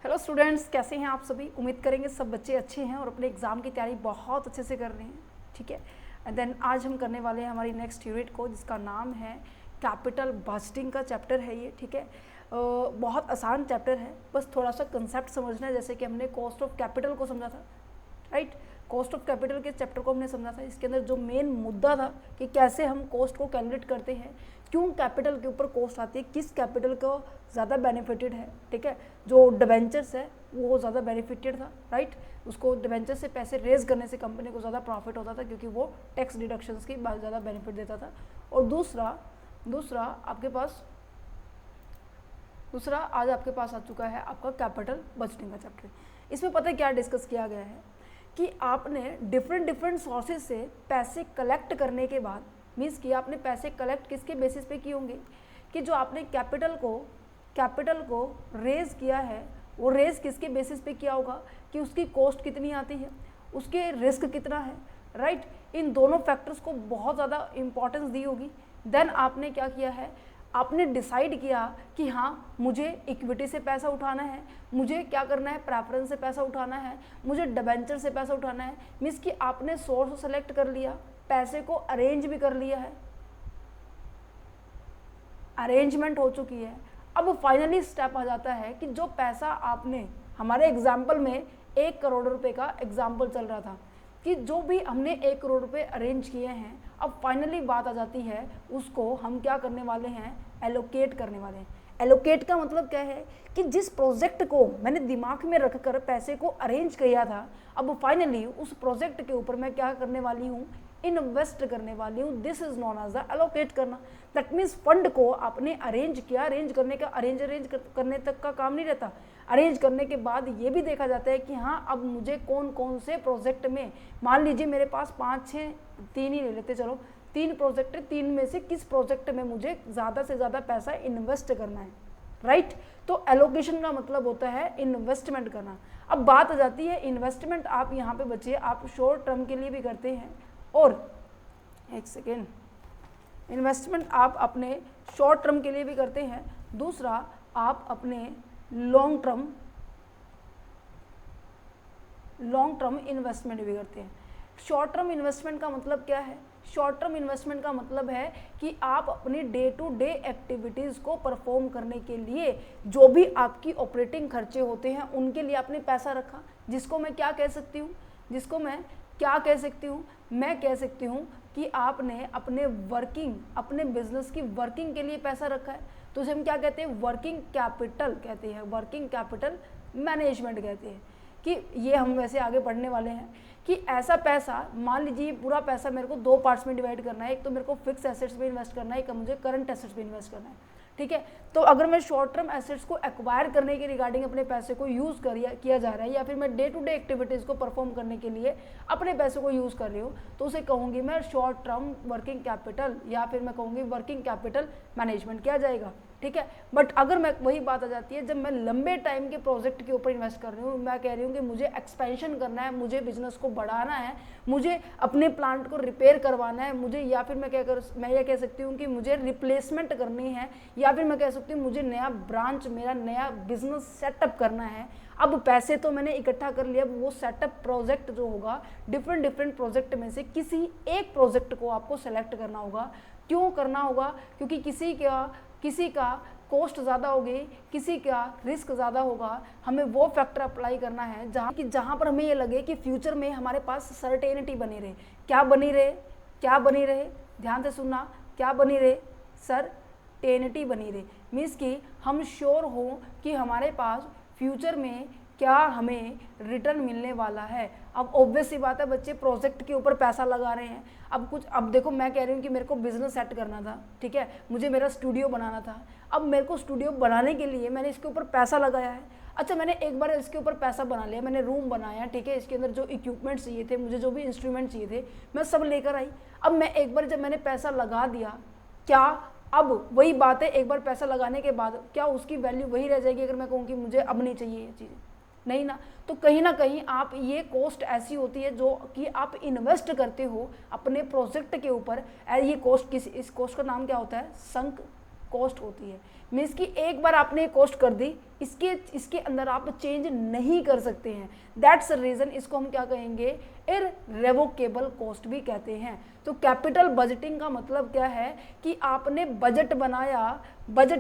Hello students, कैसे हैं आप सभी। उम्मीद करेंगे सब बच्चे अच्छे हैं और अपने एग्ज़ाम की तैयारी बहुत अच्छे से कर रहे हैं। ठीक है, एंड देन आज हम करने वाले हैं हमारी नेक्स्ट यूनिट को, जिसका नाम है कैपिटल बजटिंग का चैप्टर है ये। ठीक है, बहुत आसान चैप्टर है, बस थोड़ा सा कंसेप्ट समझना है। जैसे कि हमने कॉस्ट ऑफ कैपिटल को समझा था, राइट। कॉस्ट ऑफ कैपिटल के चैप्टर को हमने समझा था। इसके अंदर जो मेन मुद्दा था कि कैसे हम कॉस्ट को कैलकुलेट करते हैं, क्यों कैपिटल के ऊपर कॉस्ट आती है, किस कैपिटल को ज़्यादा बेनिफिटेड है। ठीक है, जो डिवेंचर्स है वो ज़्यादा बेनिफिटेड था, राइट। उसको डिवेंचर से पैसे रेज करने से कंपनी को ज़्यादा प्रॉफिट होता था, क्योंकि वो टैक्स डिडक्शंस की ज़्यादा बेनिफिट देता था। और दूसरा आज आपके पास आ चुका है आपका कैपिटल बजटिंग का चैप्टर। इसमें पता है क्या डिस्कस किया गया है कि आपने डिफरेंट सोर्सेज से पैसे कलेक्ट करने के बाद, मीन्स कि आपने पैसे कलेक्ट किसके बेसिस पे किए होंगे कि जो आपने कैपिटल को रेज किया है, वो रेज किसके बेसिस पे किया होगा कि उसकी कॉस्ट कितनी आती है, उसके रिस्क कितना है, राइट। इन दोनों फैक्टर्स को बहुत ज़्यादा इंपॉर्टेंस दी होगी। देन आपने क्या किया है, आपने डिसाइड किया कि हाँ मुझे इक्विटी से पैसा उठाना है, मुझे क्या करना है, प्रेफरेंस से पैसा उठाना है, मुझे डिबेंचर से पैसा उठाना है। मीन्स कि आपने सोर्स सेलेक्ट कर लिया, पैसे को अरेंज भी कर लिया है, अरेंजमेंट हो चुकी है। अब फाइनली स्टेप आ जाता है कि जो पैसा आपने, हमारे एग्जाम्पल में 1 करोड़ रुपए का एग्जाम्पल चल रहा था कि जो भी हमने 1 करोड़ रुपए अरेंज किए हैं, अब फाइनली बात आ जाती है उसको हम क्या करने वाले हैं, एलोकेट करने वाले हैं। एलोकेट का मतलब क्या है कि जिस प्रोजेक्ट को मैंने दिमाग में रखकर पैसे को अरेंज किया था, अब फाइनली उस प्रोजेक्ट के ऊपर मैं क्या करने वाली हूँ, इन्वेस्ट करने वाली हूँ। This is known as the allocate करना। दैट मीन्स फंड को आपने अरेंज किया, अरेंज करने का अरेंज करने तक का काम नहीं रहता। अरेंज करने के बाद ये भी देखा जाता है कि हाँ अब मुझे कौन कौन से प्रोजेक्ट में, मान लीजिए मेरे पास 5-6, 3 ही ले लेते, चलो 3 प्रोजेक्ट है, 3 में से किस प्रोजेक्ट में मुझे ज़्यादा से ज़्यादा पैसा इन्वेस्ट करना है, राइट। तो एलोकेशन का मतलब होता है इन्वेस्टमेंट करना। अब बात आ जाती है इन्वेस्टमेंट, आप यहाँ पे बच्चे आप शॉर्ट टर्म के लिए भी करते हैं, और एक सेकेंड, इन्वेस्टमेंट आप अपने शॉर्ट टर्म के लिए भी करते हैं, दूसरा आप अपने लॉन्ग टर्म इन्वेस्टमेंट भी करते हैं। शॉर्ट टर्म इन्वेस्टमेंट का मतलब क्या है, शॉर्ट टर्म इन्वेस्टमेंट का मतलब है कि आप अपनी डे टू डे एक्टिविटीज़ को परफॉर्म करने के लिए जो भी आपकी ऑपरेटिंग खर्चे होते हैं उनके लिए आपने पैसा रखा, जिसको मैं क्या कह सकती हूँ, मैं कह सकती हूँ कि आपने अपने बिजनेस की वर्किंग के लिए पैसा रखा है। तो उसे हम क्या कहते हैं, वर्किंग कैपिटल मैनेजमेंट कहते हैं। कि ये हम वैसे आगे पढ़ने वाले हैं कि ऐसा पैसा, मान लीजिए पूरा पैसा मेरे को 2 पार्ट्स में डिवाइड करना है। एक तो मेरे को फिक्स एसेट्स में इन्वेस्ट करना है, एक मुझे करंट एसेट्स में इन्वेस्ट करना है, ठीक है। तो अगर मैं शॉर्ट टर्म एसेट्स को एक्वायर करने के रिगार्डिंग अपने पैसे को यूज़ किया जा रहा है, या फिर मैं डे टू डे एक्टिविटीज़ को परफॉर्म करने के लिए अपने पैसे को यूज़ कर रही हूँ, तो उसे कहूँगी मैं शॉर्ट टर्म वर्किंग कैपिटल, या फिर मैं कहूँगी वर्किंग कैपिटल मैनेजमेंट किया जाएगा, ठीक है। बट अगर मैं, वही बात आ जाती है, जब मैं लंबे टाइम के प्रोजेक्ट के ऊपर इन्वेस्ट कर रही हूँ, मैं कह रही हूँ कि मुझे एक्सपेंशन करना है, मुझे बिजनेस को बढ़ाना है, मुझे अपने प्लांट को रिपेयर करवाना है, मुझे, या फिर मैं ये कह सकती हूँ कि मुझे रिप्लेसमेंट करनी है, या फिर मैं कह सकती हूँ मुझे नया ब्रांच, मेरा नया बिजनेस सेटअप करना है। अब पैसे तो मैंने इकट्ठा कर लिया, अब वो सेटअप प्रोजेक्ट जो होगा, डिफरेंट प्रोजेक्ट में से किसी एक प्रोजेक्ट को आपको सेलेक्ट करना होगा। क्यों करना होगा, क्योंकि किसी का कॉस्ट ज़्यादा होगी, किसी का रिस्क ज़्यादा होगा। हमें वो फैक्टर अप्लाई करना है जहाँ पर हमें ये लगे कि फ्यूचर में हमारे पास सर्टेनिटी बनी रहे। क्या बनी रहे, ध्यान से सुनना, क्या बनी रहे, सर्टेनिटी बनी रहे। मीन्स कि हम श्योर हो कि हमारे पास फ्यूचर में क्या हमें रिटर्न मिलने वाला है। अब ऑब्वियस सी बात है, बच्चे प्रोजेक्ट के ऊपर पैसा लगा रहे हैं। अब देखो, मैं कह रही हूँ कि मेरे को बिजनेस सेट करना था, ठीक है, मुझे मेरा स्टूडियो बनाना था। अब मेरे को स्टूडियो बनाने के लिए मैंने इसके ऊपर पैसा लगाया है। अच्छा, मैंने एक बार इसके ऊपर पैसा बना लिया, मैंने रूम बनाया, ठीक है, इसके अंदर जो इक्विपमेंट चाहिए थे, मुझे जो भी इंस्ट्रूमेंट चाहिए थे, मैं सब लेकर आई। अब मैं एक बार जब मैंने पैसा लगा दिया, क्या अब वही बात है, एक बार पैसा लगाने के बाद क्या उसकी वैल्यू वही रह जाएगी अगर मैं कहूँ कि मुझे अब नहीं चाहिए ये चीज़ें? नहीं ना। तो कहीं ना कहीं आप, ये कॉस्ट ऐसी होती है जो कि आप इन्वेस्ट करते हो अपने प्रोजेक्ट के ऊपर। ये कॉस्ट, इस कॉस्ट का नाम क्या होता है, संक कॉस्ट होती है। मीन्स कि एक बार आपने कॉस्ट कर दी, इसके अंदर आप चेंज नहीं कर सकते हैं। दैट्स रीजन इसको हम क्या कहेंगे, इररेवोकेबल कॉस्ट भी कहते हैं। तो कैपिटल बजटिंग का मतलब क्या है कि आपने बजट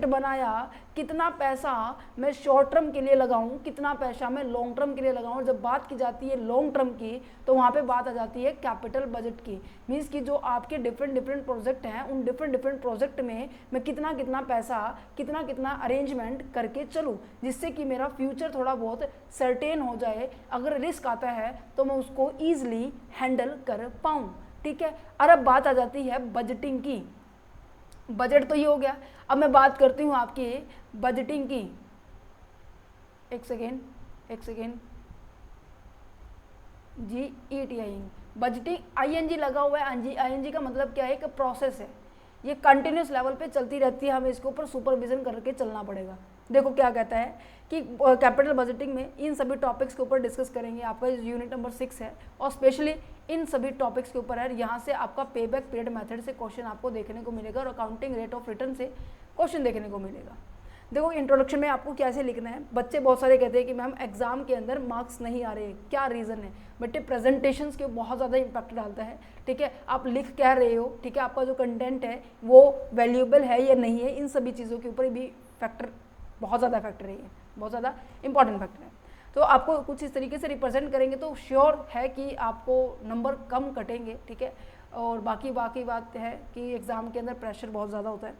बनाया कितना पैसा मैं शॉर्ट टर्म के लिए लगाऊं, कितना पैसा मैं लॉन्ग टर्म के लिए लगाऊं। जब बात की जाती है लॉन्ग टर्म की तो वहाँ पे बात आ जाती है कैपिटल बजट की। मीन्स कि जो आपके डिफरेंट प्रोजेक्ट हैं, उन डिफरेंट प्रोजेक्ट में मैं कितना पैसा, कितना अरेंजमेंट करके चलूँ, जिससे कि मेरा फ्यूचर थोड़ा बहुत सर्टेन हो जाए। अगर रिस्क आता है तो मैं उसको ईजिली हैंडल कर पाऊँ। ठीक है, और अब बात आ जाती है बजटिंग की। बजट तो ये हो गया, अब मैं बात करती हूँ आपकी बजटिंग की। एक सेकेंड GETING, बजटिंग ING लगा हुआ है। ING का मतलब क्या है, एक प्रोसेस है, ये कंटिन्यूस लेवल पे चलती रहती है, हमें इसके ऊपर सुपरविजन करके चलना पड़ेगा। देखो क्या कहता है कि कैपिटल बजटिंग में इन सभी टॉपिक्स के ऊपर डिस्कस करेंगे। आपका यूनिट नंबर 6 है और स्पेशली इन सभी टॉपिक्स के ऊपर है। यहाँ से आपका पेबैक पीरियड मेथड से क्वेश्चन आपको देखने को मिलेगा और अकाउंटिंग रेट ऑफ रिटर्न से क्वेश्चन देखने को मिलेगा। देखो इंट्रोडक्शन में आपको कैसे लिखना है। बच्चे बहुत सारे कहते हैं कि मैम एग्जाम के अंदर मार्क्स नहीं आ रहे, क्या रीज़न है। बट प्रेजेंटेशंस के बहुत ज़्यादा इम्पैक्ट डालता है। ठीक है, आप लिख क्या रहे हो, ठीक है, आपका जो कंटेंट है वो वैल्यूएबल है या नहीं है, इन सभी चीज़ों के ऊपर भी फैक्टर, बहुत ज़्यादा फैक्टर है, बहुत ज़्यादा इंपॉर्टेंट फैक्टर है। तो आपको कुछ इस तरीके से रिप्रेजेंट करेंगे तो श्योर है कि आपको नंबर कम कटेंगे। ठीक है, और बाकी बात है कि एग्ज़ाम के अंदर प्रेशर बहुत ज़्यादा होता है।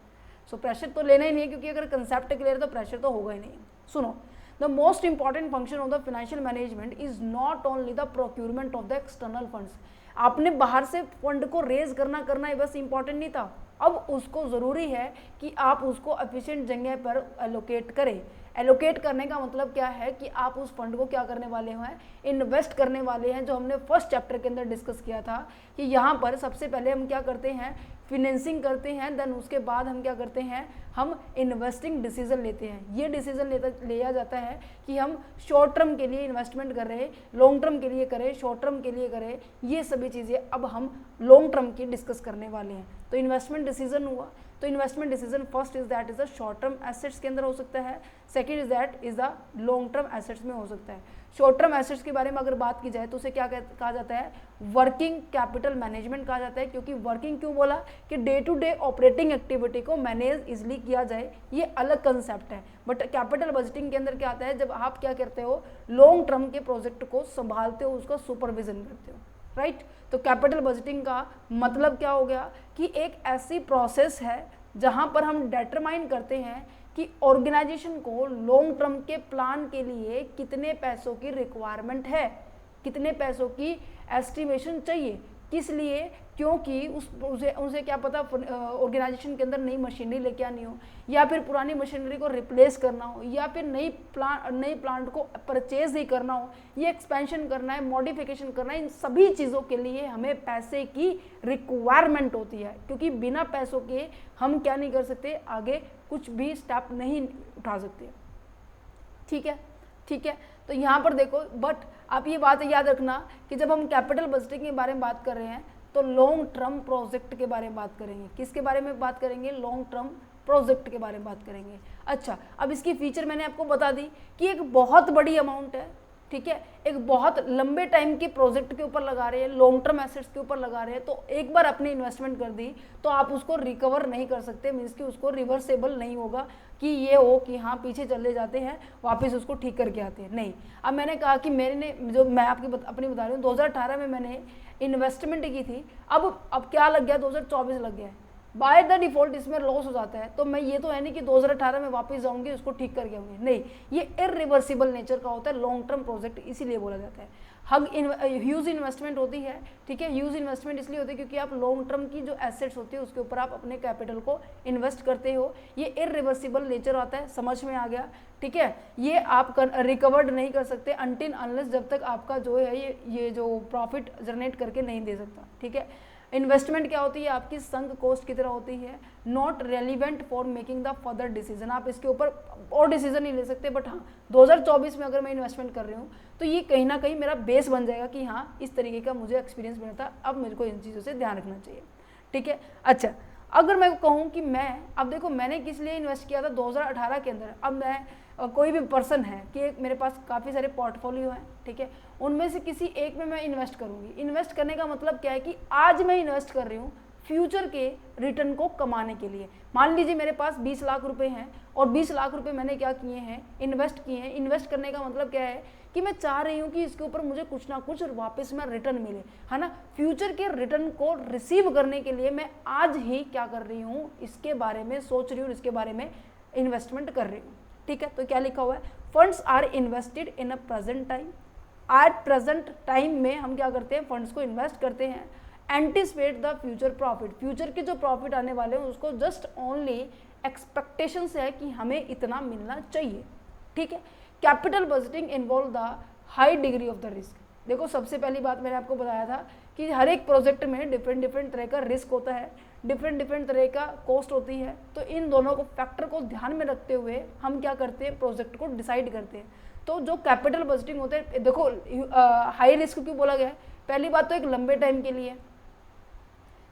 सो प्रेशर तो लेना ही नहीं है, क्योंकि अगर कंसेप्ट क्लियर है तो प्रेशर तो होगा ही नहीं। सुनो, the most important function of the financial management is not only the procurement of the external funds. आपने बाहर से फंड को रेज करना ही बस इंपॉर्टेंट नहीं था, अब उसको ज़रूरी है कि आप उसको एफिशिएंट जगह पर एलोकेट करें। एलोकेट करने का मतलब क्या है कि आप उस फंड को क्या करने वाले हैं, इन्वेस्ट करने वाले हैं। जो हमने फर्स्ट चैप्टर के अंदर डिस्कस किया था कि यहाँ पर सबसे पहले हम क्या करते हैं, फिनेंसिंग करते हैं, देन उसके बाद हम क्या करते हैं, हम इन्वेस्टिंग डिसीजन लेते हैं। ये डिसीजन लिया जाता है कि हम शॉर्ट टर्म के लिए इन्वेस्टमेंट कर रहे हैं, लॉन्ग टर्म के लिए करें, शॉर्ट टर्म के लिए करें, ये सभी चीज़ें अब हम लॉन्ग टर्म की डिस्कस करने वाले हैं। तो इन्वेस्टमेंट डिसीजन हुआ, तो investment decision first is that is the short term assets के अंदर हो सकता है, second is that is the long term assets में हो सकता है। शॉर्ट टर्म एसेट्स के बारे में अगर बात की जाए तो उसे क्या कहा जाता है, वर्किंग कैपिटल मैनेजमेंट कहा जाता है। क्योंकि वर्किंग क्यों बोला, कि day to day operating activity को मैनेज इजिली किया जाए, ये अलग कंसेप्ट है। बट कैपिटल बजटिंग के अंदर क्या आता है, जब आप क्या करते हो, लॉन्ग टर्म के प्रोजेक्ट को संभालते हो, उसका सुपरविजन करते हो, राइट। तो कैपिटल बजटिंग का मतलब क्या हो गया कि एक ऐसी प्रोसेस है जहां पर हम डिटरमाइन करते हैं कि ऑर्गेनाइजेशन को लॉन्ग टर्म के प्लान के लिए कितने पैसों की रिक्वायरमेंट है, कितने पैसों की एस्टिमेशन चाहिए, किस लिए, क्योंकि उसे क्या पता ऑर्गेनाइजेशन के अंदर नई मशीनरी लेके आनी हो, या फिर पुरानी मशीनरी को रिप्लेस करना हो, या फिर नई प्लांट को परचेज ही करना हो, ये एक्सपेंशन करना है, मॉडिफिकेशन करना है। इन सभी चीज़ों के लिए हमें पैसे की रिक्वायरमेंट होती है, क्योंकि बिना पैसों के हम क्या नहीं कर सकते, आगे कुछ भी स्टेप नहीं उठा सकते। ठीक है, तो यहाँ पर देखो, बट आप ये बात याद रखना कि जब हम कैपिटल बजटिंग के बारे में बात कर रहे हैं तो लॉन्ग टर्म प्रोजेक्ट के बारे में बात करेंगे। किसके बारे में बात करेंगे, लॉन्ग टर्म प्रोजेक्ट के बारे में बात करेंगे। अच्छा, अब इसकी फीचर मैंने आपको बता दी कि एक बहुत बड़ी अमाउंट है, ठीक है, एक बहुत लंबे टाइम के प्रोजेक्ट के ऊपर लगा रहे हैं, लॉन्ग टर्म एसेट्स के ऊपर लगा रहे हैं, तो एक बार अपनी इन्वेस्टमेंट कर दी तो आप उसको रिकवर नहीं कर सकते। मीन्स कि उसको रिवर्सेबल नहीं होगा कि ये हो कि हाँ पीछे चले जाते हैं, वापस उसको ठीक करके आते हैं, नहीं। अब मैंने कहा कि मैं आपकी अपनी बता रही हूँ, 2018 में मैंने इन्वेस्टमेंट की थी, अब क्या लग गया, 2024 लग गया है, बाय द डिफॉल्ट इसमें लॉस हो जाता है। तो मैं ये तो है नहीं कि 2018 में वापस जाऊंगी उसको ठीक करके आऊंगी, नहीं, ये इरिवर्सिबल नेचर का होता है लॉन्ग टर्म प्रोजेक्ट, इसीलिए बोला जाता है। ह्यूज इन्वेस्टमेंट होती है, ठीक है, ह्यूज इन्वेस्टमेंट इसलिए होती है क्योंकि आप लॉन्ग टर्म की जो एसेट्स होती है उसके ऊपर आप अपने कैपिटल को इन्वेस्ट करते हो, ये इरिवर्सिबल नेचर आता है, समझ में आ गया, ठीक है। ये आप रिकवर्ड नहीं कर सकते अनटिल अनलेस, जब तक आपका जो है ये जो प्रॉफिट जनरेट करके नहीं दे सकता, ठीक है। इन्वेस्टमेंट क्या होती है, आपकी संक कॉस्ट की तरह होती है, not relevant for making the further decision. आप इसके ऊपर और डिसीजन नहीं ले सकते, बट हाँ 2024 में अगर मैं इन्वेस्टमेंट कर रही हूँ तो ये कहीं ना कहीं मेरा बेस बन जाएगा कि हाँ इस तरीके का मुझे एक्सपीरियंस मिला था, अब मेरे को इन चीज़ों से ध्यान रखना चाहिए, ठीक है। अच्छा, अगर मैं कहूँ कि मैं, अब देखो मैंने किस लिए इन्वेस्ट किया था 2018 के अंदर, अब मैं कोई भी पर्सन है कि एक मेरे पास काफ़ी सारे पोर्टफोलियो हैं, ठीक है, उनमें से किसी एक में मैं इन्वेस्ट करूँगी। इन्वेस्ट करने का मतलब क्या है कि आज मैं इन्वेस्ट कर रही हूँ फ्यूचर के रिटर्न को कमाने के लिए। मान लीजिए मेरे पास 20 लाख रुपए हैं और 20 लाख रुपए मैंने क्या किए हैं, इन्वेस्ट किए हैं। इन्वेस्ट करने का मतलब क्या है कि मैं चाह रही हूँ कि इसके ऊपर मुझे कुछ ना कुछ वापस में रिटर्न मिले, है ना। फ्यूचर के रिटर्न को रिसीव करने के लिए मैं आज ही क्या कर रही हूँ, इसके बारे में सोच रही हूँ, इसके बारे में इन्वेस्टमेंट कर रही हूँ, ठीक है। तो क्या लिखा हुआ है, funds are invested in a present time. At present time में हम क्या करते हैं, फंड्स को इन्वेस्ट करते हैं। Anticipate the future profit, future के जो प्रॉफिट आने वाले हैं उसको जस्ट ओनली एक्सपेक्टेशन है कि हमें इतना मिलना चाहिए, ठीक है। Capital budgeting involve the high degree of the risk. देखो सबसे पहली बात मैंने आपको बताया था कि हर एक प्रोजेक्ट में डिफरेंट तरह का रिस्क होता है, डिफरेंट तरह का कॉस्ट होती है। तो इन दोनों को फैक्टर को ध्यान में रखते हुए हम क्या करते हैं, प्रोजेक्ट को डिसाइड करते हैं। तो जो कैपिटल बजटिंग होता है, देखो हाई रिस्क क्यों बोला गया है, पहली बात तो एक लंबे टाइम के लिए,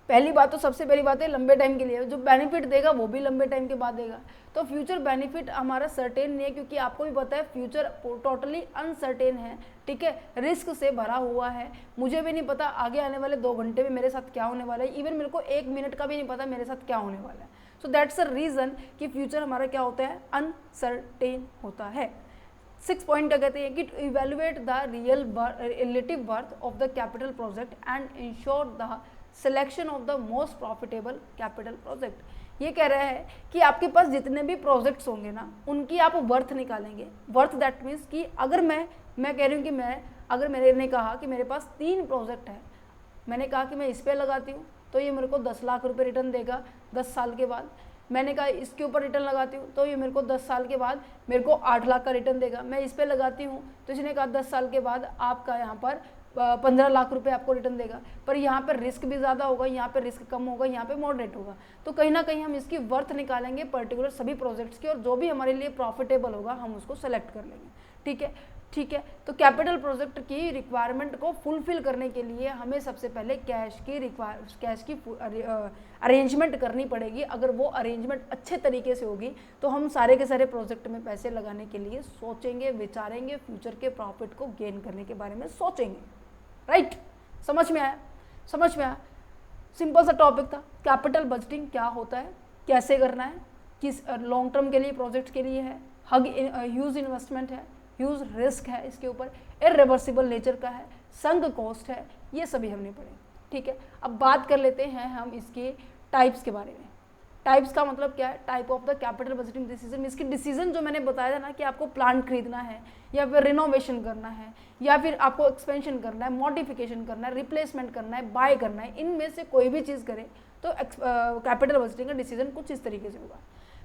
पहली बात तो सबसे पहली बात है लंबे टाइम के लिए, जो बेनिफिट देगा वो भी लंबे टाइम के बाद देगा। तो फ्यूचर बेनिफिट हमारा सर्टेन नहीं है, क्योंकि आपको भी पता है फ्यूचर टोटली अनसर्टेन है, ठीक है, रिस्क से भरा हुआ है। मुझे भी नहीं पता आगे आने वाले 2 घंटे में मेरे साथ क्या होने वाला है, इवन मेरे को 1 मिनट का भी नहीं पता मेरे साथ क्या होने वाला है। सो दैट्स अ रीज़न कि फ्यूचर हमारा क्या होता है, अनसर्टेन होता है। 6 पॉइंट क्या कहते हैं कि evaluate the relative worth of the capital project and ensure the selection of the most profitable capital project. ये कह रहा है कि आपके पास जितने भी प्रोजेक्ट्स होंगे ना, उनकी आप वर्थ निकालेंगे। वर्थ दैट मीन्स कि अगर मैं कह रही हूँ कि अगर मैंने कहा कि मेरे पास 3 प्रोजेक्ट है, मैंने कहा कि मैं इस पर लगाती हूँ तो ये मेरे को 10 लाख रुपए रिटर्न देगा 10 साल के बाद। मैंने कहा इसके ऊपर रिटर्न लगाती हूँ तो ये मेरे को 10 साल के बाद मेरे को 8 लाख का रिटर्न देगा। मैं इस पर लगाती हूँ तो इसने कहा 10 साल के बाद आपका यहाँ पर 15 लाख रुपए आपको रिटर्न देगा। पर यहाँ पर रिस्क भी ज़्यादा होगा, यहाँ पे रिस्क कम होगा, यहाँ पे मॉडरेट होगा। तो कहीं ना कहीं हम इसकी वर्थ निकालेंगे पर्टिकुलर सभी प्रोजेक्ट्स की, और जो भी हमारे लिए प्रॉफिटेबल होगा हम उसको सेलेक्ट कर लेंगे, ठीक है। तो कैपिटल प्रोजेक्ट की रिक्वायरमेंट को फुलफिल करने के लिए हमें सबसे पहले कैश की अरेंजमेंट करनी पड़ेगी। अगर वो अरेंजमेंट अच्छे तरीके से होगी तो हम सारे के सारे प्रोजेक्ट में पैसे लगाने के लिए सोचेंगे, विचारेंगे, फ्यूचर के प्रॉफिट को गेन करने के बारे में सोचेंगे, राइट। समझ में आया। सिंपल सा टॉपिक था, कैपिटल बजटिंग क्या होता है, कैसे करना है, किस लॉन्ग टर्म के लिए प्रोजेक्ट के लिए है, ह्यूज इन्वेस्टमेंट है, ह्यूज रिस्क है, इसके ऊपर इरिवर्सिबल नेचर का है, संक कॉस्ट है, ये सभी हमने पढ़े, ठीक है। अब बात कर लेते हैं हम इसके टाइप्स के बारे में। टाइप्स का मतलब क्या है, type of the capital budgeting decision. इसकी डिसीजन जो मैंने बताया था ना कि आपको प्लांट खरीदना है या फिर रिनोवेशन करना है या फिर आपको एक्सपेंशन करना है, मॉडिफिकेशन करना है, रिप्लेसमेंट करना है, बाय करना है, इनमें से कोई भी चीज़ करें तो कैपिटल बजटिंग का डिसीजन कुछ इस तरीके से होगा।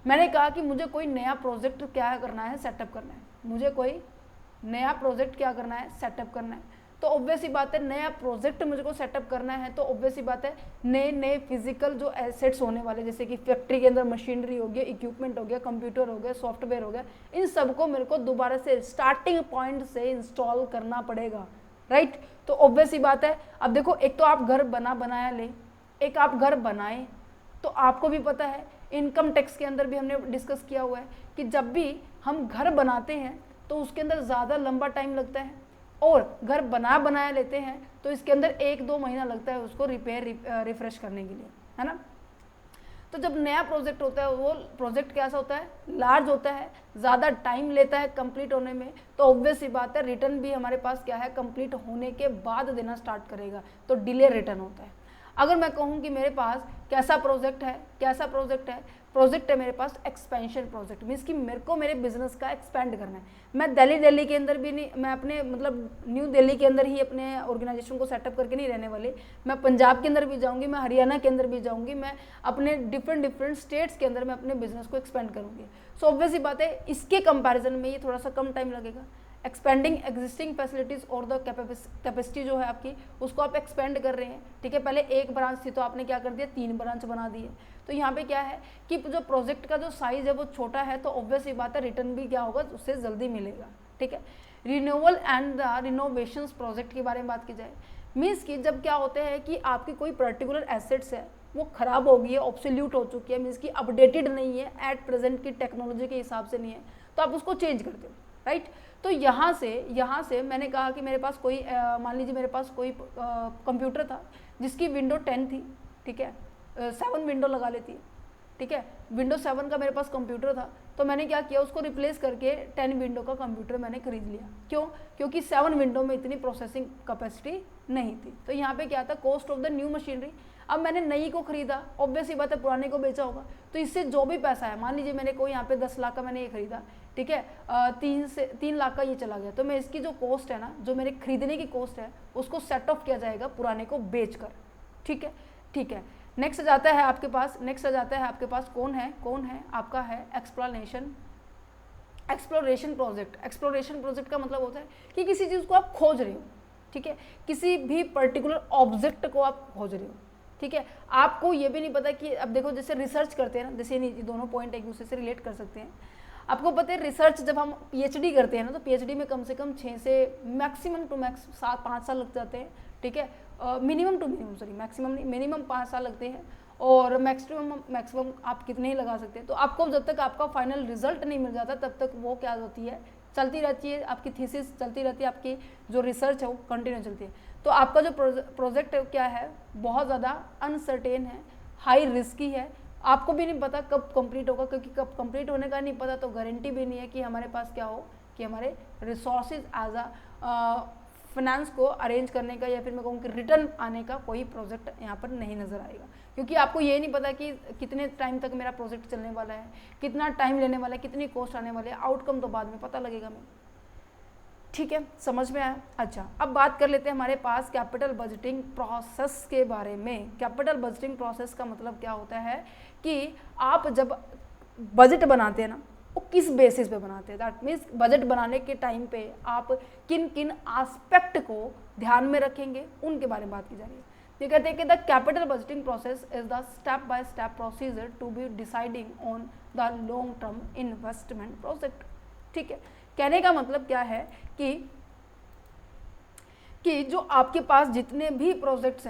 मैंने कहा कि मुझे कोई नया प्रोजेक्ट क्या करना है, सेटअप करना है, मुझे कोई नया प्रोजेक्ट क्या करना है, सेटअप करना है। तो ऑब्वियस ही बात है नया प्रोजेक्ट मुझको सेटअप करना है तो ऑब्वियस ही बात है नए फिजिकल जो एसेट्स होने वाले, जैसे कि फैक्ट्री के अंदर मशीनरी हो गया, इक्विपमेंट हो गया, कंप्यूटर हो गया, सॉफ्टवेयर हो गया, इन सबको मेरे को दोबारा से स्टार्टिंग पॉइंट से इंस्टॉल करना पड़ेगा, राइट। तो ऑब्वियस ही बात है, अब देखो एक तो आप घर बनाया ले, एक आप घर बनाए, तो आपको भी पता है इनकम टैक्स के अंदर भी हमने डिस्कस किया हुआ है कि जब भी हम घर बनाते हैं तो उसके अंदर ज़्यादा लंबा टाइम लगता है, और घर बनाया लेते हैं तो इसके अंदर 1-2 महीना लगता है उसको रिफ्रेश करने के लिए, है ना। तो जब नया प्रोजेक्ट होता है वो प्रोजेक्ट कैसा होता है, लार्ज होता है, ज़्यादा टाइम लेता है कंप्लीट होने में, तो ऑब्वियस ही बात है रिटर्न भी हमारे पास क्या है, कंप्लीट होने के बाद देना स्टार्ट करेगा, तो डिले रिटर्न होता है। अगर मैं कहूँ कि मेरे पास कैसा प्रोजेक्ट है मेरे पास एक्सपेंशन प्रोजेक्ट, मीन्स कि मेरे को मेरे बिजनेस का एक्सपेंड करना है। मैं दिल्ली के अंदर भी नहीं, मैं अपने मतलब न्यू दिल्ली के अंदर ही अपने ऑर्गेनाइजेशन को सेटअप करके नहीं रहने वाली, मैं पंजाब के अंदर भी जाऊंगी, मैं हरियाणा के अंदर भी जाऊंगी, मैं अपने डिफरेंट स्टेट्स के अंदर मैं अपने बिजनेस को एक्सपेंड करूंगी। सो ऑब्वियस ही बात है इसके कंपैरिजन में ये थोड़ा सा कम टाइम लगेगा। एक्सपेंडिंग एग्जिस्टिंग फैसिलिटीज़ और द कैपेसिटी जो है आपकी, उसको आप एक्सपेंड कर रहे हैं, ठीक है। पहले 1 ब्रांच थी तो आपने क्या कर दिया, 3 ब्रांच बना दिए। तो यहाँ पे क्या है कि जो प्रोजेक्ट का जो साइज है वो छोटा है, तो ऑब्वियस ही बात है रिटर्न भी क्या होगा, उससे जल्दी मिलेगा, ठीक है। रिन्यूअल एंड द रिनोवेशंस प्रोजेक्ट के बारे में बात की जाए, मीन्स कि जब क्या होते हैं कि आपकी कोई पर्टिकुलर एसेट्स है वो ख़राब हो गई है, ऑब्सोल्यूट हो चुकी है, मीन्स कि अपडेटेड नहीं है, एट प्रेजेंट की टेक्नोलॉजी के हिसाब से नहीं है, तो आप उसको चेंज कर दो, राइट। तो यहाँ से मैंने कहा कि मेरे पास कोई मान लीजिए मेरे पास कोई कंप्यूटर था जिसकी विंडो 10 थी, ठीक है, 7 विंडो लगा लेती है, ठीक है, विंडो 7 का मेरे पास कंप्यूटर था, तो मैंने क्या किया, उसको रिप्लेस करके 10 विंडो का कंप्यूटर मैंने खरीद लिया। क्यों? क्योंकि 7 विंडो में इतनी प्रोसेसिंग कैपेसिटी नहीं थी। तो यहाँ पे क्या था, cost of the new machinery. अब मैंने नई को खरीदा, ऑब्वियस ही बात है पुराने को बेचा होगा, तो इससे जो भी पैसा है, मान लीजिए मैंने कोई यहाँ पे 10 लाख का मैंने ये खरीदा, ठीक है, 3 लाख का ये चला गया, तो मैं इसकी जो कॉस्ट है ना, जो मेरे खरीदने की कॉस्ट है, उसको सेट ऑफ किया जाएगा पुराने को बेच कर, ठीक है, ठीक है। नेक्स्ट आ जाता है आपके पास कौन है आपका है एक्सप्लोरेशन प्रोजेक्ट। एक्सप्लोरेशन प्रोजेक्ट का मतलब होता है कि किसी चीज़ को आप खोज रहे हो, ठीक है, किसी भी पर्टिकुलर ऑब्जेक्ट को आप खोज रहे हो, ठीक है, आपको ये भी नहीं पता कि अब देखो जैसे रिसर्च करते हैं ना, जैसे ये दोनों पॉइंट एक दूसरे से रिलेट कर सकते हैं। आपको पता है रिसर्च जब हम पीएचडी करते हैं ना, तो पीएचडी में कम से कम 6 से मैक्सिमम टू मैक्स 5 साल लग जाते हैं, ठीक है, मिनिमम 5 साल लगते हैं, और मैक्सिमम आप कितने ही लगा सकते हैं। तो आपको जब तक आपका फाइनल रिजल्ट नहीं मिल जाता तब तक वो क्या होती है, चलती रहती है, आपकी थीसिस चलती रहती है, आपकी जो रिसर्च है वो कंटिन्यू चलती है। तो आपका जो प्रोजेक्ट क्या है, बहुत ज़्यादा अनसर्टेन है, हाई रिस्की है, आपको भी नहीं पता कब कंप्लीट होगा, क्योंकि कब कंप्लीट होने का नहीं पता तो गारंटी भी नहीं है कि हमारे पास क्या हो, कि हमारे रिसोर्सेज एज अ फाइनेंस को अरेंज करने का, या फिर मैं कहूँ कि रिटर्न आने का कोई प्रोजेक्ट यहाँ पर नहीं नज़र आएगा, क्योंकि आपको ये नहीं पता कि कितने टाइम तक मेरा प्रोजेक्ट चलने वाला है, कितना टाइम लेने वाला है, कितनी कॉस्ट आने वाली है, आउटकम तो बाद में पता लगेगा मैं, ठीक है, समझ में आया। अच्छा, अब बात कर लेते हैं हमारे पास कैपिटल बजटिंग प्रोसेस के बारे में। कैपिटल बजटिंग प्रोसेस का मतलब क्या होता है कि आप जब बजट बनाते हैं ना, वो किस बेसिस पे बनाते हैं, दैट मीन्स बजट बनाने के टाइम पे आप किन किन एस्पेक्ट को ध्यान में रखेंगे, उनके बारे में बात की जा रही है। ये कहते हैं कि the capital budgeting process is the step by step procedure to be deciding on the long term investment project, ठीक है। कहने का मतलब क्या है कि जो आपके पास जितने भी प्रोजेक्ट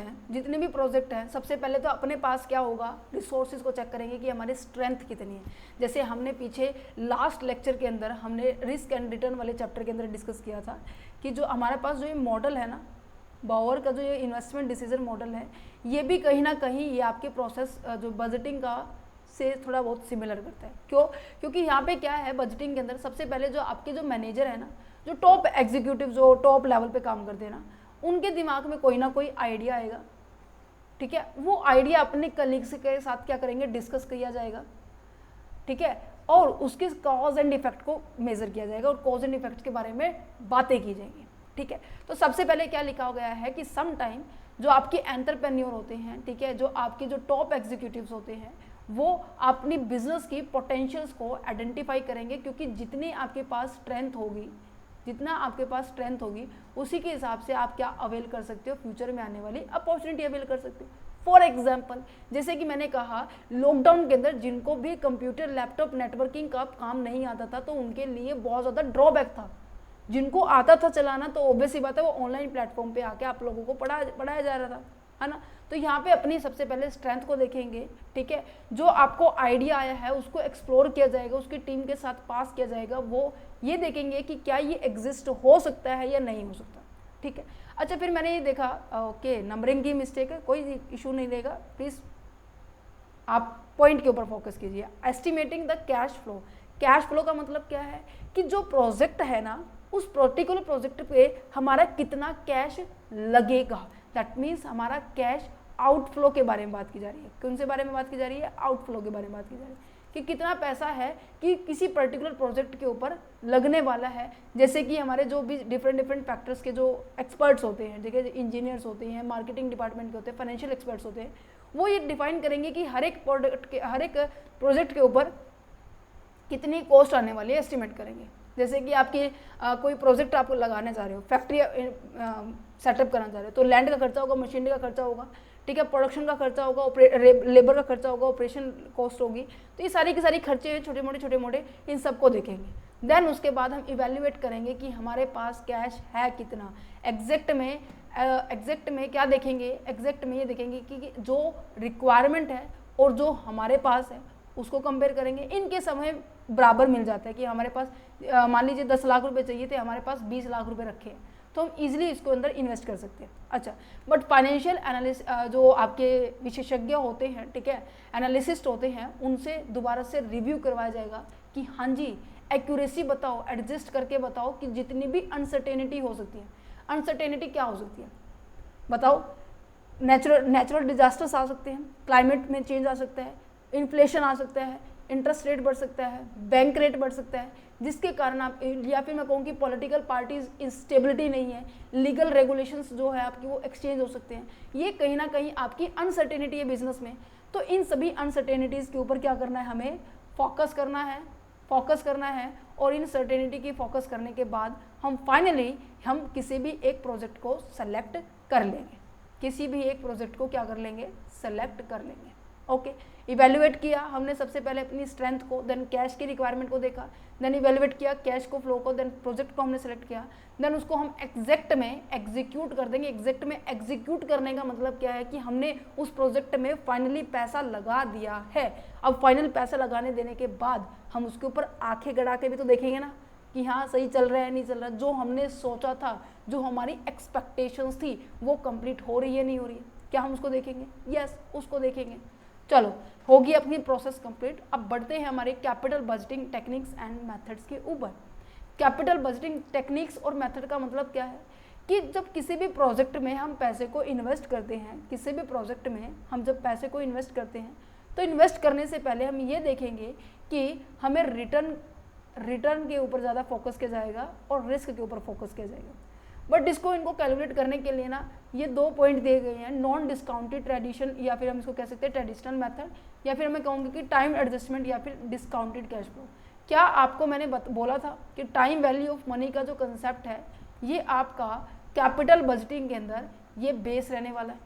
हैं, सबसे पहले तो अपने पास क्या होगा, रिसोर्सेज को चेक करेंगे कि हमारी स्ट्रेंथ कितनी है। जैसे हमने पीछे लास्ट लेक्चर के अंदर हमने रिस्क एंड रिटर्न वाले चैप्टर के अंदर डिस्कस किया था कि जो हमारे पास जो ये मॉडल है ना, बाउअर का जो ये इन्वेस्टमेंट डिसीजन मॉडल है, ये भी कहीं ना कहीं ये आपके प्रोसेस जो बजटिंग का से थोड़ा बहुत सिमिलर करता है। क्यों? क्योंकि यहाँ पे क्या है, बजटिंग के अंदर सबसे पहले जो आपके जो मैनेजर है ना, जो टॉप एग्जीक्यूटिव जो टॉप लेवल पे काम करते हैं ना, उनके दिमाग में कोई ना कोई आइडिया आएगा, ठीक है, वो आइडिया अपने कलीग्स के साथ क्या करेंगे, डिस्कस किया जाएगा, ठीक है, और उसके कॉज एंड इफेक्ट को मेजर किया जाएगा और कॉज एंड इफेक्ट के बारे में बातें की जाएंगी, ठीक है। तो सबसे पहले क्या लिखा गया है कि सम टाइम जो आपके एंटरप्रेन्योर होते हैं, ठीक है, जो आपके जो टॉप एग्जीक्यूटिव्स होते हैं, वो अपनी बिजनेस की पोटेंशियल्स को आइडेंटिफाई करेंगे, क्योंकि जितनी आपके पास स्ट्रेंथ होगी उसी के हिसाब से आप क्या अवेल कर सकते हो, फ्यूचर में आने वाली अपॉर्चुनिटी अवेल कर सकते हो। फॉर एग्जाम्पल, जैसे कि मैंने कहा लॉकडाउन के अंदर जिनको भी कंप्यूटर लैपटॉप नेटवर्किंग का काम नहीं आता था, तो उनके लिए बहुत ज़्यादा ड्रॉबैक था। जिनको आता था चलाना, तो ऑब्वियस ही बात है वो ऑनलाइन प्लेटफॉर्म पे आके आप लोगों को पढ़ाया जा रहा था, है ना। तो यहाँ पे अपनी सबसे पहले स्ट्रेंथ को देखेंगे, ठीक है, जो आपको आइडिया आया है उसको एक्सप्लोर किया जाएगा, उसकी टीम के साथ पास किया जाएगा, वो ये देखेंगे कि क्या ये एग्जिस्ट हो सकता है या नहीं हो सकता, ठीक है। अच्छा, फिर मैंने ये देखा, ओके, नंबरिंग की मिस्टेक है, कोई इशू नहीं रहेगा, प्लीज़ आप पॉइंट के ऊपर फोकस कीजिए। Estimating the cash flow. Cash flow का मतलब क्या है कि जो प्रोजेक्ट है ना, उस पर्टिकुलर प्रोजेक्ट पे हमारा कितना कैश लगेगा, दैट मीन्स हमारा कैश आउटफ्लो के बारे में बात की जा रही है। कौन से बारे में बात की जा रही है? आउटफ्लो के बारे में बात की जा रही है कि कितना पैसा है कि किसी पर्टिकुलर प्रोजेक्ट के ऊपर लगने वाला है। जैसे कि हमारे जो भी डिफरेंट फैक्टर्स के जो एक्सपर्ट्स होते हैं, ठीक है, इंजीनियर्स होते हैं, मार्केटिंग डिपार्टमेंट के होते हैं, फाइनेंशियल एक्सपर्ट्स होते हैं, वो ये डिफाइन करेंगे कि हर एक प्रोजेक्ट के ऊपर कितनी कॉस्ट आने वाली है, एस्टिमेट करेंगे। जैसे कि आपकी कोई प्रोजेक्ट आप लगाने जा रहे हो, फैक्ट्री सेटअप करना चाह रहे हो, तो लैंड का खर्चा होगा, मशीनरी का खर्चा होगा, ठीक है, प्रोडक्शन का खर्चा होगा, लेबर का खर्चा होगा, ऑपरेशन कॉस्ट होगी। तो ये सारी की सारी खर्चे छोटे मोटे इन सबको देखेंगे। देन उसके बाद हम इवेल्युएट करेंगे कि हमारे पास कैश है कितना। एग्जैक्ट में क्या देखेंगे, एग्जैक्ट में ये देखेंगे कि जो रिक्वायरमेंट है और जो हमारे पास है उसको कंपेयर करेंगे। इनके समय बराबर मिल जाता है कि हमारे पास मान लीजिए 10 लाख रुपए चाहिए थे, हमारे पास 20 लाख रुपए रखे हैं, तो हम इजीली इसको अंदर इन्वेस्ट कर सकते हैं। अच्छा, बट फाइनेंशियल एनालिस्ट जो आपके विशेषज्ञ होते हैं, ठीक है, एनालिसिस्ट होते हैं, उनसे दोबारा से रिव्यू करवाया जाएगा कि हाँ जी एक्यूरेसी बताओ, एडजस्ट करके बताओ कि जितनी भी अनसर्टेनिटी हो सकती है। अनसर्टेनिटी क्या हो सकती है बताओ? नेचुरल डिजास्टर्स आ सकते हैं, क्लाइमेट में चेंज आ सकता है, इन्फ्लेशन आ सकता है, इंटरेस्ट रेट बढ़ सकता है, बैंक रेट बढ़ सकता है, जिसके कारण आप, या फिर मैं कहूँ कि पॉलिटिकल पार्टीज इंस्टेबिलिटी नहीं है, लीगल रेगुलेशंस जो है आपकी वो एक्सचेंज हो सकते हैं। ये कहीं ना कहीं आपकी अनसर्टेनिटी है बिजनेस में। तो इन सभी अनसर्टेनिटीज़ के ऊपर क्या करना है, हमें फोकस करना है और इन सर्टेनिटी की फोकस करने के बाद हम फाइनली हम किसी भी एक प्रोजेक्ट को सेलेक्ट कर लेंगे, किसी भी एक प्रोजेक्ट को क्या कर लेंगे, सेलेक्ट कर लेंगे। ओके, इवेल्युएट किया हमने सबसे पहले अपनी स्ट्रेंथ को, देन कैश की रिक्वायरमेंट को देखा, देन इवेल्युएट किया कैश को, फ्लो को, देन प्रोजेक्ट को हमने सेलेक्ट किया, देन उसको हम एग्जैक्ट में एग्जीक्यूट कर देंगे। एग्जैक्ट में एग्जीक्यूट करने का मतलब क्या है कि हमने उस प्रोजेक्ट में फाइनली पैसा लगा दिया है। अब फाइनल पैसा लगाने देने के बाद हम उसके ऊपर आंखें गड़ा के भी तो देखेंगे ना कि हाँ सही चल रहा है नहीं चल रहा, जो हमने सोचा था, जो हमारी एक्सपेक्टेशंस थी वो कंप्लीट हो रही है नहीं हो रही है, क्या हम उसको देखेंगे? यस, उसको देखेंगे। चलो, होगी अपनी प्रोसेस कंप्लीट। अब बढ़ते हैं हमारे capital budgeting techniques and methods के ऊपर। कैपिटल बजटिंग टेक्निक्स और मेथड का मतलब क्या है कि जब किसी भी प्रोजेक्ट में हम पैसे को इन्वेस्ट करते हैं, किसी भी प्रोजेक्ट में हम जब पैसे को इन्वेस्ट करते हैं तो इन्वेस्ट करने से पहले हम ये देखेंगे कि हमें रिटर्न के ऊपर ज़्यादा फोकस किया जाएगा और रिस्क के ऊपर फोकस किया जाएगा। बट इनको कैलकुलेट करने के लिए ना ये 2 पॉइंट दिए गए हैं, नॉन डिस्काउंटेड ट्रेडिशन, या फिर हम इसको कह सकते हैं ट्रेडिशनल मेथड, या फिर मैं कहूँगी कि टाइम एडजस्टमेंट, या फिर डिस्काउंटेड कैश फ्लो। क्या आपको मैंने बोला था कि टाइम वैल्यू ऑफ मनी का जो कंसेप्ट है ये आपका कैपिटल बजटिंग के अंदर ये बेस रहने वाला है।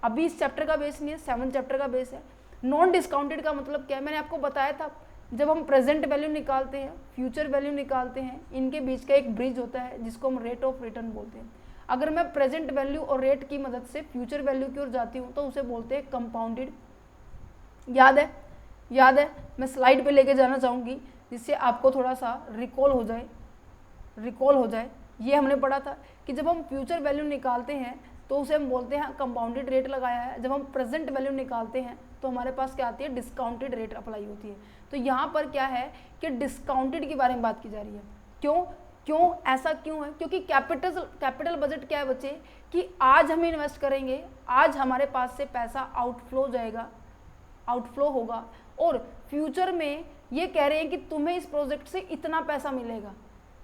अभी इस चैप्टर का बेस नहीं है, 7 चैप्टर का बेस है। नॉन डिस्काउंटेड का मतलब क्या है, मैंने आपको बताया था, जब हम प्रेजेंट वैल्यू निकालते हैं, फ्यूचर वैल्यू निकालते हैं, इनके बीच का एक ब्रिज होता है जिसको हम रेट ऑफ रिटर्न बोलते हैं। अगर मैं प्रेजेंट वैल्यू और रेट की मदद से फ्यूचर वैल्यू की ओर जाती हूँ तो उसे बोलते हैं कंपाउंडेड। याद है, मैं स्लाइड पे लेके जाना चाहूँगी जिससे आपको थोड़ा सा रिकॉल हो जाए। ये हमने पढ़ा था कि जब हम फ्यूचर वैल्यू निकालते हैं तो उसे हम बोलते हैं कंपाउंडेड रेट लगाया है। जब हम प्रेजेंट वैल्यू निकालते हैं तो हमारे पास क्या आती है, डिस्काउंटेड रेट अप्लाई होती है। तो यहाँ पर क्या है कि डिस्काउंटेड के बारे में बात की जा रही है। क्यों ऐसा क्यों है? क्योंकि कैपिटल बजट क्या है बच्चे, कि आज हम इन्वेस्ट करेंगे, आज हमारे पास से पैसा आउटफ्लो होगा और फ्यूचर में ये कह रहे हैं कि तुम्हें इस प्रोजेक्ट से इतना पैसा मिलेगा,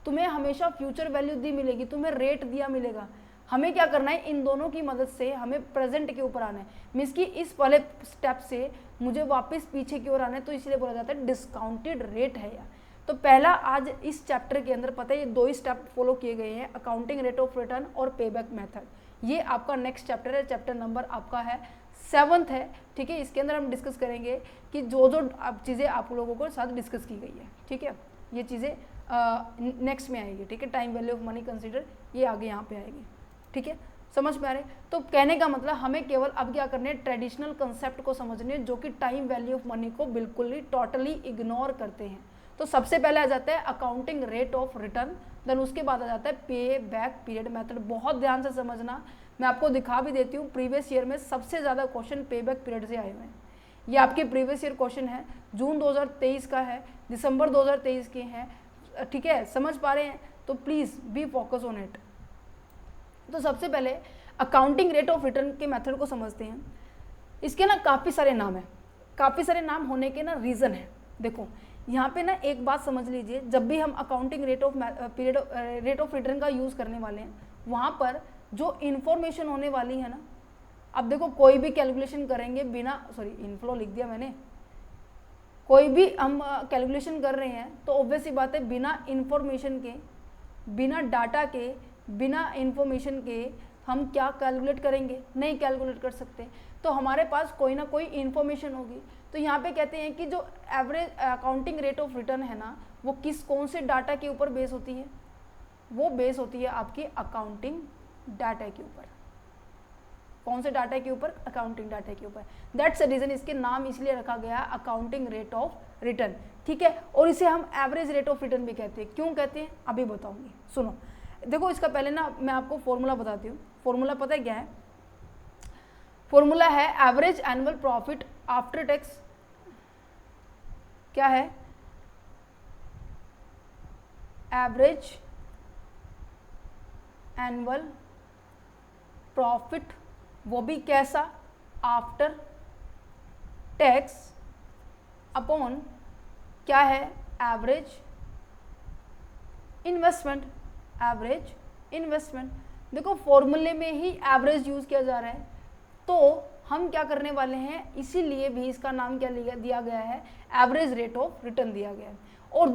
तुम्हें हमेशा फ्यूचर वैल्यू दी मिलेगी, तुम्हें रेट दिया मिलेगा। हमें क्या करना है, इन दोनों की मदद से हमें प्रेजेंट के ऊपर आना है। मीन्स कि इस वाले स्टेप से मुझे वापस पीछे की ओर आना है, तो इसलिए बोला जाता है डिस्काउंटेड रेट है यार। तो पहला आज इस चैप्टर के अंदर पता है ये 2 ही स्टेप फॉलो किए गए हैं, अकाउंटिंग रेट ऑफ रिटर्न और पेबैक मेथड। ये आपका नेक्स्ट चैप्टर है, चैप्टर नंबर आपका है 7th है, ठीक है। इसके अंदर हम डिस्कस करेंगे कि जो चीज़ें आप लोगों को साथ डिस्कस की गई है, ठीक है, ये चीज़ें नेक्स्ट में आएगी, ठीक है। Time value of money consider, ये आगे यहाँ पे आएगी, ठीक है, समझ में आ रहे। तो कहने का मतलब हमें केवल अब क्या करने, ट्रेडिशनल कंसेप्ट को समझने जो कि टाइम वैल्यू ऑफ मनी को बिल्कुल ही टोटली इग्नोर करते हैं। तो सबसे पहले आ जाता है accounting rate of return, then उसके बाद आ जाता है पे बैक पीरियड मेथड। बहुत ध्यान से समझना, मैं आपको दिखा भी देती हूँ, प्रीवियस ईयर में सबसे ज़्यादा क्वेश्चन पे बैक पीरियड से आए हुए हैं। ये आपके प्रीवियस ईयर क्वेश्चन है, जून 2023 का है, दिसंबर 2023 के हैं, ठीक है, समझ पा रहे हैं? तो please be focus on it. तो सबसे पहले अकाउंटिंग रेट ऑफ रिटर्न के मेथड को समझते हैं। इसके ना काफ़ी सारे नाम हैं, काफ़ी सारे नाम होने के ना रीज़न है। देखो यहाँ पे ना एक बात समझ लीजिए, जब भी हम अकाउंटिंग रेट ऑफ रिटर्न का यूज़ करने वाले हैं, वहाँ पर जो इन्फॉर्मेशन होने वाली है ना, अब देखो कोई भी कैलकुलेशन करेंगे बिना, इनफ्लो लिख दिया मैंने, कोई भी हम कैलकुलेशन कर रहे हैं तो ऑब्वियस ही बात है बिना इन्फॉर्मेशन के, बिना डाटा के, बिना इन्फॉर्मेशन के हम क्या कैलकुलेट करेंगे, नहीं कैलकुलेट कर सकते। तो हमारे पास कोई ना कोई इन्फॉर्मेशन होगी। तो यहाँ पे कहते हैं कि जो average accounting rate of return है ना, वो कौन से डाटा के ऊपर बेस होती है? वो बेस होती है आपकी अकाउंटिंग डाटा के ऊपर। कौन से डाटा के ऊपर? अकाउंटिंग डाटा के ऊपर। दैट्स द रीजन इसके नाम इसलिए रखा गया है अकाउंटिंग रेट ऑफ रिटर्न, ठीक है। और इसे हम एवरेज रेट ऑफ रिटर्न भी कहते हैं। क्यों कहते हैं अभी बताऊंगी, सुनो। देखो इसका पहले ना मैं आपको फॉर्मूला बताती हूँ। फॉर्मूला पता है क्या है? फॉर्मूला है average annual profit after tax. क्या है? एवरेज एनुअल प्रॉफिट, वो भी कैसा? आफ्टर टैक्स अपॉन क्या है? Average investment. Average investment. देखो फॉर्मूले में ही एवरेज यूज किया जा रहा है, तो हम क्या करने वाले हैं, इसीलिए भी इसका नाम क्या दिया गया है? एवरेज रेट ऑफ रिटर्न दिया गया है। और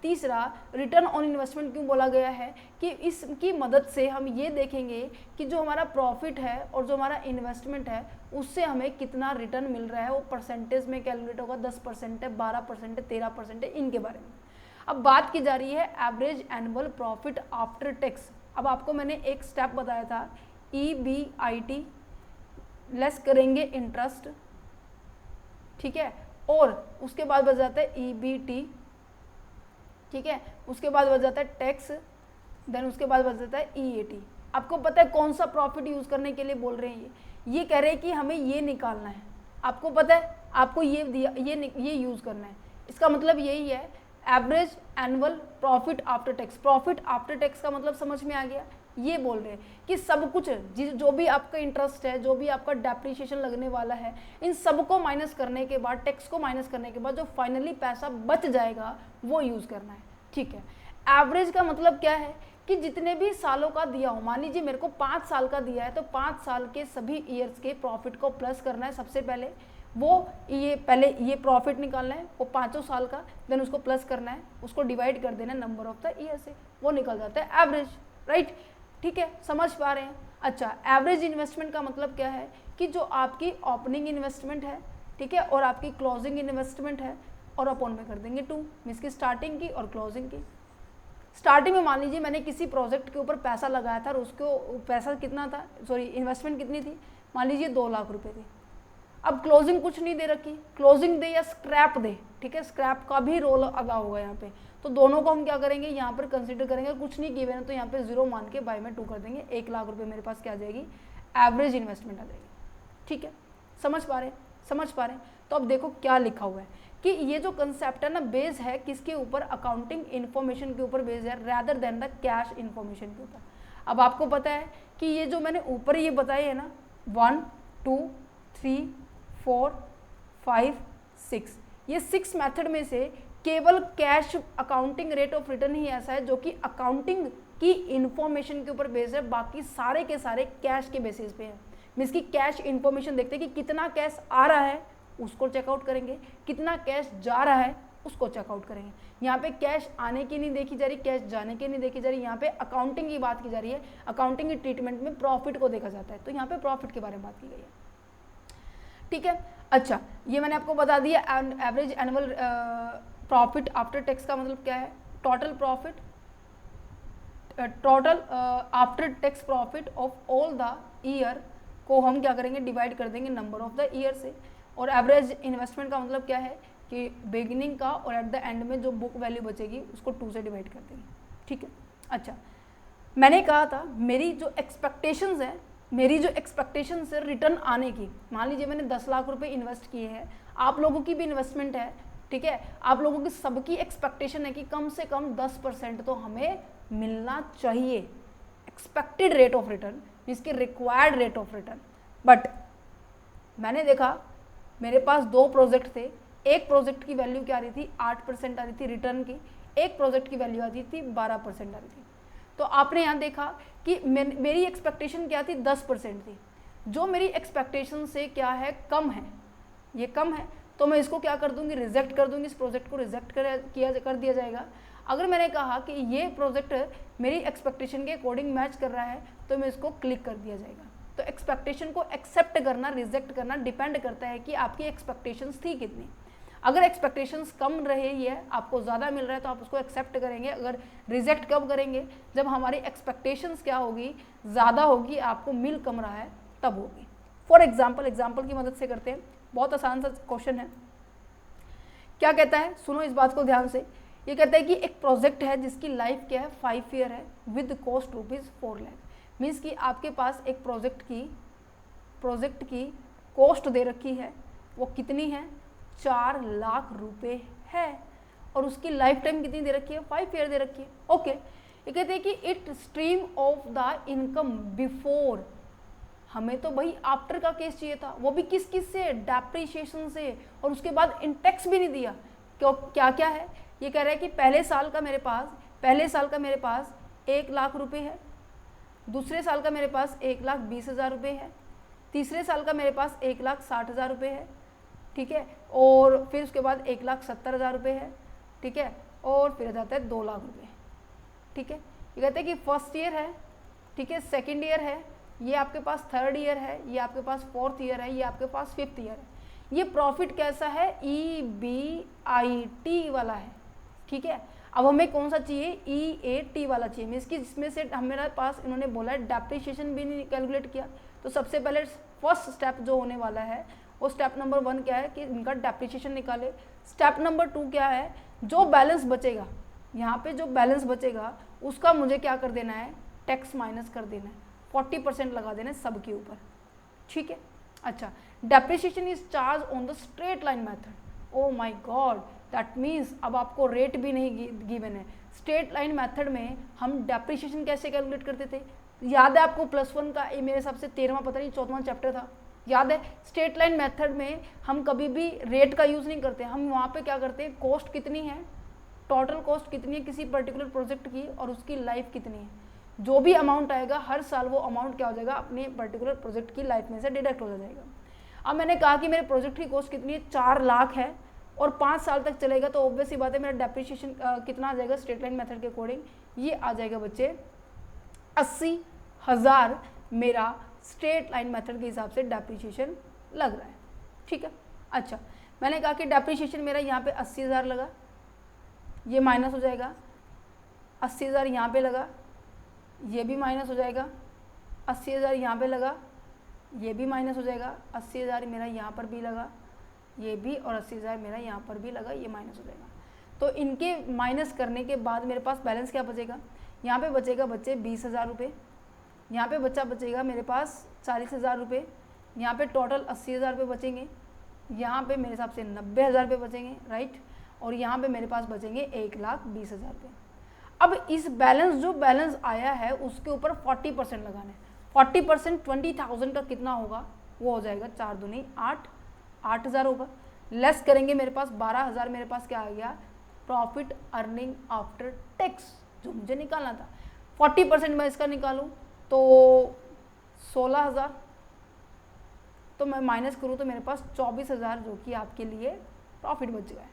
तीसरा रिटर्न ऑन इन्वेस्टमेंट क्यों बोला गया है? कि इसकी मदद से हम ये देखेंगे कि जो हमारा प्रॉफिट है और जो हमारा इन्वेस्टमेंट है उससे हमें कितना रिटर्न मिल रहा है। वो परसेंटेज में कैलकुलेट होगा, 10% है, 12% है, 13% है, इनके बारे में। अब बात की जा रही है average annual profit after tax. अब आपको मैंने एक स्टेप बताया था, EBIT लेस करेंगे इंटरेस्ट, ठीक है, और उसके बाद बच जाता है EBT, ठीक है, उसके बाद बच जाता है टैक्स, देन उसके बाद बच जाता है EAT। आपको पता है कौन सा प्रॉफिट यूज करने के लिए बोल रहे हैं? ये कह रहे हैं कि हमें ये निकालना है। आपको पता है, आपको ये दिया, ये यूज करना है। इसका मतलब यही है average annual profit after tax. Profit after tax का मतलब समझ में आ गया? ये बोल रहे हैं कि सब कुछ जो भी आपका इंटरेस्ट है, जो भी आपका डेप्रिसिएशन लगने वाला है, इन सब को माइनस करने के बाद, टैक्स को माइनस करने के बाद जो फाइनली पैसा बच जाएगा वो यूज करना है, ठीक है। एवरेज का मतलब क्या है? कि जितने भी सालों का दिया हो, मान लीजिए मेरे को 5 साल का दिया है, तो 5 साल के सभी ईयर्स के प्रॉफिट को प्लस करना है। सबसे पहले पहले ये प्रॉफिट निकालना है, वो 5 साल का, देन उसको प्लस करना है, उसको डिवाइड कर देना है नंबर ऑफ द ईयर से, वो निकल जाता है एवरेज, राइट, ठीक है, समझ पा रहे हैं। अच्छा, एवरेज इन्वेस्टमेंट का मतलब क्या है? कि जो आपकी ओपनिंग इन्वेस्टमेंट है, ठीक है, और आपकी क्लोजिंग इन्वेस्टमेंट है, और अपॉन में कर देंगे 2, मीन्स की स्टार्टिंग की और क्लोजिंग की। स्टार्टिंग में मान लीजिए मैंने किसी प्रोजेक्ट के ऊपर पैसा लगाया था और उसको पैसा कितना था, सॉरी इन्वेस्टमेंट कितनी थी, मान लीजिए 2 लाख रुपए थी। अब क्लोजिंग कुछ नहीं दे रखी, क्लोजिंग दे या स्क्रैप दे, ठीक है, स्क्रैप का भी रोल अदा होगा यहाँ पे। तो दोनों को हम क्या करेंगे, यहाँ पर कंसिडर करेंगे। कुछ नहीं गिवन है तो यहाँ पे 0 मान के बाय में 2 कर देंगे। 1 लाख रुपए मेरे पास क्या आ जाएगी? एवरेज इन्वेस्टमेंट आ जाएगी, ठीक है। समझ पा रहे हैं। तो अब देखो क्या लिखा हुआ है कि ये जो कंसेप्ट है ना, बेस है किसके ऊपर? अकाउंटिंग इन्फॉर्मेशन के ऊपर बेस है, rather than the cash information के ऊपर। अब आपको पता है कि ये जो मैंने ऊपर ये बताए है ना, 1 2 3 4 5 6, ये 6 मेथड में से केवल cash accounting rate of return ही ऐसा है जो कि अकाउंटिंग की इन्फॉर्मेशन के ऊपर बेस्ड है। बाकी सारे के सारे कैश के बेसिस पे है। मीन्स की कैश इन्फॉर्मेशन देखते हैं कि कितना कैश आ रहा है उसको चेकआउट करेंगे, कितना कैश जा रहा है उसको चेकआउट करेंगे। यहाँ पे कैश आने की नहीं देखी जा रही, कैश जाने की नहीं देखी जा रही, यहाँ पे अकाउंटिंग की बात की जा रही है। अकाउंटिंग की ट्रीटमेंट में प्रॉफिट को देखा जाता है, तो यहाँ पे प्रॉफिट के बारे में बात की गई है, ठीक है। अच्छा, ये मैंने आपको बता दिया average annual profit after tax का मतलब क्या है? Total profit, total after tax profit of all the year को हम क्या करेंगे? डिवाइड कर देंगे नंबर ऑफ द ईयर से। और एवरेज इन्वेस्टमेंट का मतलब क्या है? कि बिगिनिंग का और एट द एंड में जो बुक वैल्यू बचेगी उसको 2 से डिवाइड कर देंगे, ठीक है। अच्छा, मैंने कहा था मेरी जो एक्सपेक्टेशंस है रिटर्न आने की, मान लीजिए मैंने 10 लाख रुपए इन्वेस्ट किए हैं, आप लोगों की भी इन्वेस्टमेंट है, ठीक है, आप लोगों की सबकी एक्सपेक्टेशन है कि कम से कम 10% तो हमें मिलना चाहिए एक्सपेक्टेड रेट ऑफ रिटर्न, इसकी required rate of return. But मैंने देखा मेरे पास 2 प्रोजेक्ट थे, एक प्रोजेक्ट की वैल्यू क्या आ रही थी? 8% आ रही थी रिटर्न की, एक प्रोजेक्ट की वैल्यू आती थी 12% आ रही थी। तो आपने यहाँ देखा कि मेरी एक्सपेक्टेशन क्या थी? 10% थी, जो मेरी एक्सपेक्टेशन से क्या है? कम है, ये कम है, तो मैं इसको क्या कर दूंगी? रिजेक्ट कर दूंगी, इस प्रोजेक्ट को रिजेक्ट कर दिया जाएगा। अगर मैंने कहा कि ये प्रोजेक्ट मेरी एक्सपेक्टेशन के अकॉर्डिंग मैच कर रहा है तो मैं इसको क्लिक कर दिया जाएगा। तो एक्सपेक्टेशन को एक्सेप्ट करना, रिजेक्ट करना डिपेंड करता है कि आपकी एक्सपेक्टेशंस थी कितनी। अगर एक्सपेक्टेशंस कम रही है, आपको ज़्यादा मिल रहा है, तो आप उसको एक्सेप्ट करेंगे। अगर रिजेक्ट कब करेंगे, जब हमारी एक्सपेक्टेशंस क्या होगी, ज़्यादा होगी, आपको मिल कम रहा है तब होगी। फॉर एग्जाम्पल की मदद से करते हैं, बहुत आसान सा क्वेश्चन है। क्या कहता है, सुनो इस बात को ध्यान से। ये कहता है कि एक प्रोजेक्ट है जिसकी लाइफ क्या है, 5 ईयर है, विद कॉस्ट ₹4 लाख। मीन्स कि आपके पास एक प्रोजेक्ट की कॉस्ट दे रखी है, वो कितनी है, 4 लाख रुपए है, और उसकी लाइफ टाइम कितनी दे रखी है, 5 ईयर दे रखी है। ओके, ये कहते हैं कि it stream of the income before, हमें तो भाई आफ्टर का केस चाहिए था, वो भी किस से, डेप्रिसिएशन से, और उसके बाद इन टैक्स भी नहीं दिया। क्यों, क्या क्या है, ये कह रहा है कि पहले साल का मेरे पास 1 लाख रुपए है, दूसरे साल का मेरे पास 1,20,000 रुपये है, तीसरे साल का मेरे पास 1,60,000 रुपये है, ठीक है, और फिर उसके बाद 1,70,000 रुपये है, ठीक है, और फिर आ जाता है 2 लाख रुपये, ठीक है। ये कहते हैं कि फर्स्ट ईयर है, ठीक है, सेकेंड ईयर है, ये आपके पास थर्ड ईयर है, ये आपके पास फोर्थ ईयर है, ये आपके पास फिफ्थ ईयर है। ये प्रॉफिट कैसा है, EBIT वाला है, ठीक है। अब हमें कौन सा चाहिए, EAT वाला चाहिए। मीन्स कि जिसमें से हमारे पास इन्होंने बोला है डेप्रिसिएशन भी नहीं कैलकुलेट किया, तो सबसे पहले फर्स्ट स्टेप जो होने वाला है वो स्टेप नंबर 1 क्या है कि इनका डेप्रिसिएशन निकाले। स्टेप नंबर 2 क्या है, जो बैलेंस बचेगा, यहाँ पे जो बैलेंस बचेगा उसका मुझे क्या कर देना है, टैक्स माइनस कर देना है, 40% लगा देना है सब के ऊपर, ठीक है। अच्छा, depreciation is charge on the straight line method. Oh my God, that means अब आपको रेट भी नहीं गिवन है। स्ट्रेट लाइन मेथड में हम डेप्रिसिएशन कैसे कैलकुलेट करते थे, याद है आपको, +1 का मेरे हिसाब से 13वां पता नहीं 14वां चैप्टर था, याद है। स्ट्रेट लाइन मेथड में हम कभी भी रेट का यूज़ नहीं करते, हम वहाँ पे क्या करते हैं, कॉस्ट कितनी है, टोटल कॉस्ट कितनी है किसी पर्टिकुलर प्रोजेक्ट की, और उसकी लाइफ कितनी है, जो भी अमाउंट आएगा हर साल वो अमाउंट क्या हो जाएगा, अपने पर्टिकुलर प्रोजेक्ट की लाइफ में से डिडक्ट हो जाएगा। अब मैंने कहा कि मेरे प्रोजेक्ट की कॉस्ट कितनी है, 4 लाख है, और 5 साल तक चलेगा, तो ऑब्वियस ही बात है मेरा डेप्रिसिएशन कितना आ जाएगा स्ट्रेट लाइन मेथड के अकॉर्डिंग, ये आ जाएगा बच्चे 80,000 मेरा स्ट्रेट लाइन मेथड के हिसाब से डेप्रिसिएशन लग रहा है, ठीक है। अच्छा, मैंने कहा कि डेप्रिसिएशन मेरा यहाँ पे 80,000 लगा, ये माइनस हो जाएगा, 80,000 यहाँ पे लगा, ये भी माइनस हो जाएगा, 80,000 यहाँ पे लगा, ये भी माइनस हो जाएगा, 80,000 मेरा यहाँ पर भी लगा, ये भी, और 80,000 मेरा यहाँ पर भी लगा, ये माइनस हो जाएगा। तो इनके माइनस करने के बाद मेरे पास बैलेंस क्या बचेगा, यहाँ पे बचेगा बच्चे 20,000 रुपये, यहाँ पे बचेगा मेरे पास 40,000 रुपये, यहाँ पे टोटल 80,000 रुपये बचेंगे, यहाँ पे मेरे हिसाब से 90,000 रुपये बचेंगे, राइट, और यहाँ पे मेरे पास बचेंगे 1,20,000 रुपये। अब इस जो बैलेंस आया है उसके ऊपर 40% लगाना है। 40% 20,000 का कितना होगा, वो हो जाएगा 4 दूनी 8, 8,000 होगा। लेस करेंगे, मेरे पास 12,000 मेरे पास क्या आ गया, प्रॉफिट अर्निंग आफ्टर टैक्स, जो मुझे निकालना था। 40% मैं इसका निकालूं तो 16,000, तो मैं माइनस करूं तो मेरे पास 24,000 जो कि आपके लिए प्रॉफिट बच गया है।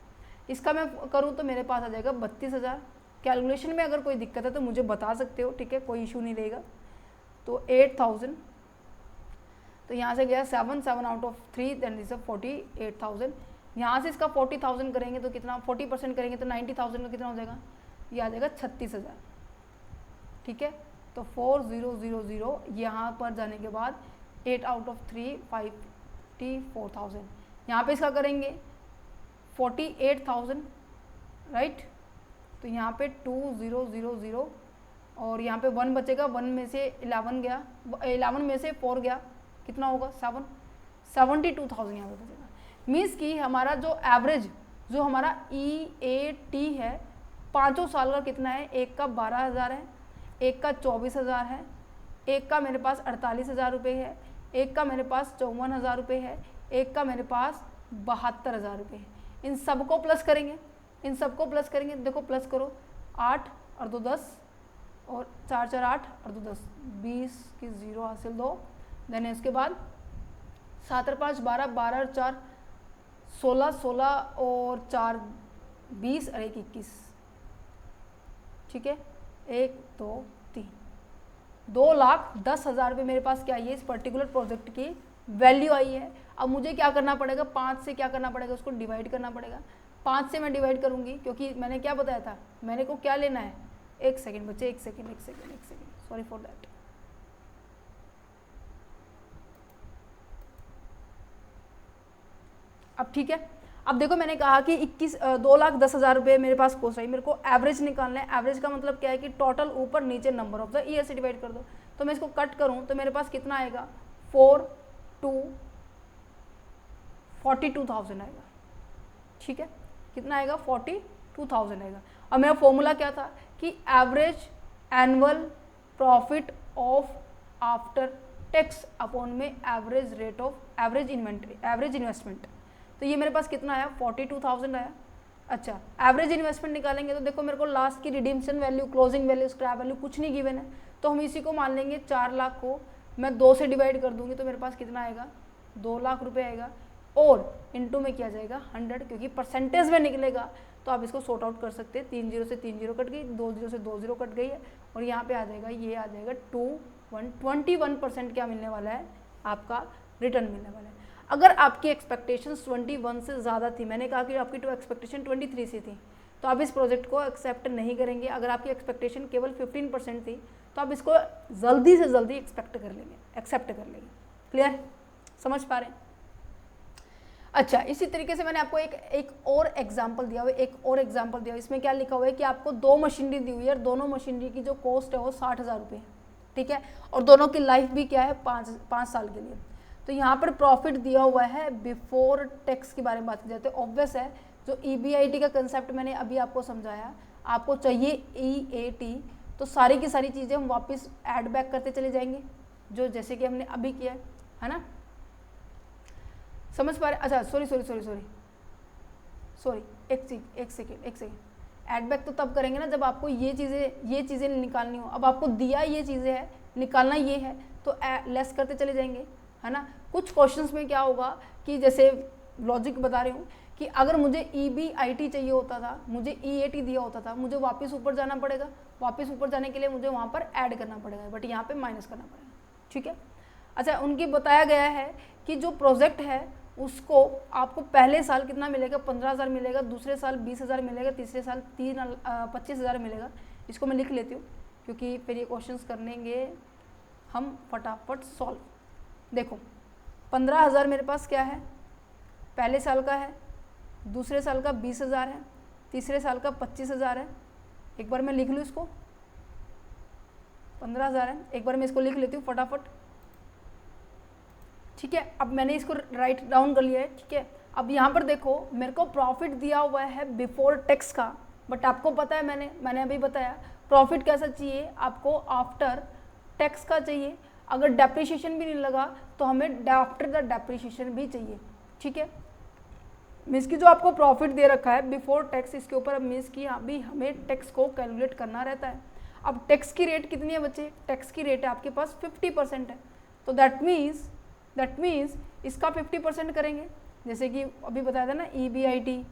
इसका मैं करूं तो मेरे पास आ जाएगा 32,000। कैलकुलेशन में अगर कोई दिक्कत है तो मुझे बता सकते हो, ठीक है, कोई इशू नहीं रहेगा। तो 8,000, तो यहाँ से गया 7 आउट ऑफ 3, दैन दिस 48,000। यहाँ से इसका 40,000 करेंगे तो कितना, 40% करेंगे तो 90,000 का कितना हो जाएगा, ये आ जाएगा 36,000, ठीक है। तो 4000 यहाँ पर जाने के बाद 8 आउट ऑफ 3 54,000, यहाँ पे इसका करेंगे 48,000, राइट। तो यहाँ पे 2000 और यहाँ पे 1 बचेगा, 1 में से 11 गया, 11 में से 4 गया, कितना होगा 7, 72,000 यहाँ पे बचेगा। मीन्स कि हमारा जो एवरेज, जो हमारा EAT है 5 साल का कितना है, एक का 12,000 है, एक का 24,000 है, एक का मेरे पास 48,000 रुपये है, एक का मेरे पास 54,000 रुपये है, एक का मेरे पास 72,000 रुपये है। इन सबको प्लस करेंगे, देखो प्लस करो, 8 और 2 10 और 4 4 8 और 2 10, 20 की 0 हासिल 2, देन इसके बाद 7 और 5 12, 12 और 4 16, 16 और 4 20 और 1 21, ठीक है, 1 2 3, 2,10,000 रुपये मेरे पास क्या है, इस पर्टिकुलर प्रोजेक्ट की वैल्यू आई है। अब मुझे क्या करना पड़ेगा, 5 से क्या करना पड़ेगा, उसको डिवाइड करना पड़ेगा। 5 से मैं डिवाइड करूंगी, क्योंकि मैंने क्या बताया था, मैंने को क्या लेना है, एक सेकेंड बच्चे, एक सेकेंड, सॉरी फॉर दैट। अब ठीक है, अब देखो मैंने कहा कि 2,10,000 रुपये मेरे पास कॉस्ट आई, मेरे को एवरेज निकालना है। एवरेज का मतलब क्या है कि टोटल ऊपर नीचे नंबर ऑफ द ईयर से डिवाइड कर दो। तो मैं इसको कट करूं तो मेरे पास कितना आएगा, 42,000 आएगा। ठीक है, कितना आएगा, 42,000 आएगा। अब मेरा फॉर्मूला क्या था कि average annual profit of after tax upon में average rate of average investment. तो ये मेरे पास कितना आया, 42,000 आया। अच्छा, एवरेज इन्वेस्टमेंट निकालेंगे तो देखो मेरे को लास्ट की redemption value, closing value, scrap value कुछ नहीं गिवन है, तो हम इसी को मान लेंगे 4 लाख को मैं 2 से डिवाइड कर दूंगी तो मेरे पास कितना आएगा, 2 लाख रुपये आएगा। और इनटू में किया जाएगा 100, क्योंकि परसेंटेज में निकलेगा तो आप इसको सॉर्ट आउट कर सकते हैं। 3 0 से 3 0 कट गई, 2 0 से 2 0 कट गई है, और यहाँ पे आ जाएगा, ये आ जाएगा 21% क्या मिलने वाला है, आपका रिटर्न मिलने वाला है। अगर आपकी एक्सपेक्टेशंस 21 से ज़्यादा थी, मैंने कहा कि आपकी तो एक्सपेक्टेशन 23 से थी, तो आप इस प्रोजेक्ट को एक्सेप्ट नहीं करेंगे। अगर आपकी एक्सपेक्टेशन केवल 15% थी तो आप इसको जल्दी से जल्दी एक्सेप्ट कर लेंगे। क्लियर, समझ पा रहे हैं? अच्छा, इसी तरीके से मैंने आपको एक और एग्जाम्पल दिया हुआ है। इसमें क्या लिखा हुआ है कि आपको 2 मशीनरी दी हुई है, और दोनों मशीनरी की जो कॉस्ट है वो 60,000 रुपये है। ठीक है, और दोनों की लाइफ भी क्या है, 5 साल के लिए। तो यहाँ पर प्रॉफिट दिया हुआ है बिफोर टैक्स के बारे में बात की जाती है। ऑब्वियस है, जो EBIT का कंसेप्ट मैंने अभी आपको समझाया, आपको चाहिए EAT, तो सारी की सारी चीज़ें हम वापस ऐड बैक करते चले जाएंगे, जो जैसे कि हमने अभी किया है ना। समझ पा रहे? अच्छा, सॉरी, एक सेकेंड। ऐड बैक तो तब करेंगे ना जब आपको ये चीज़ें निकालनी हो। अब आपको दिया ये चीज़ें है, निकालना ये है, तो लेस करते चले जाएंगे, है ना। कुछ क्वेश्चंस में क्या होगा कि जैसे लॉजिक बता रही हूँ कि अगर मुझे EBIT चाहिए होता था, मुझे EAT दिया होता था, मुझे वापस ऊपर जाना पड़ेगा। वापस ऊपर जाने के लिए मुझे वहाँ पर ऐड करना पड़ेगा, बट यहाँ पे माइनस करना पड़ेगा। ठीक है, अच्छा, उनकी बताया गया है कि जो प्रोजेक्ट है उसको आपको पहले साल कितना मिलेगा, 15,000 मिलेगा, दूसरे साल 20,000 मिलेगा, तीसरे साल 25,000 मिलेगा। इसको मैं लिख लेती हूँ क्योंकि फिर ये क्वेश्चंस करेंगे हम फटाफट सॉल्व। देखो, 15,000 मेरे पास क्या है, पहले साल का है, दूसरे साल का 20,000 है, तीसरे साल का 25,000 है। एक बार मैं लिख लूँ इसको, 15,000 है, एक बार मैं इसको लिख लेती हूँ फटाफट। ठीक है, अब मैंने इसको राइट डाउन कर लिया है। ठीक है, अब यहाँ पर देखो मेरे को प्रॉफिट दिया हुआ है बिफोर टैक्स का, बट आपको पता है मैंने अभी बताया प्रॉफिट कैसा चाहिए, आपको आफ्टर टैक्स का चाहिए। अगर डेप्रिसिएशन भी नहीं लगा तो हमें आफ्टर द डेप्रिसिएशन भी चाहिए। ठीक है, मीन्स की जो आपको प्रॉफिट दे रखा है बिफोर टैक्स, इसके ऊपर अब मीन्स की अभी हमें टैक्स को कैलकुलेट करना रहता है। अब टैक्स की रेट कितनी है बच्चे, टैक्स की रेट है आपके पास 50% है, तो दैट मीन्स इसका 50% करेंगे। जैसे कि अभी बताया था ना, EBIT,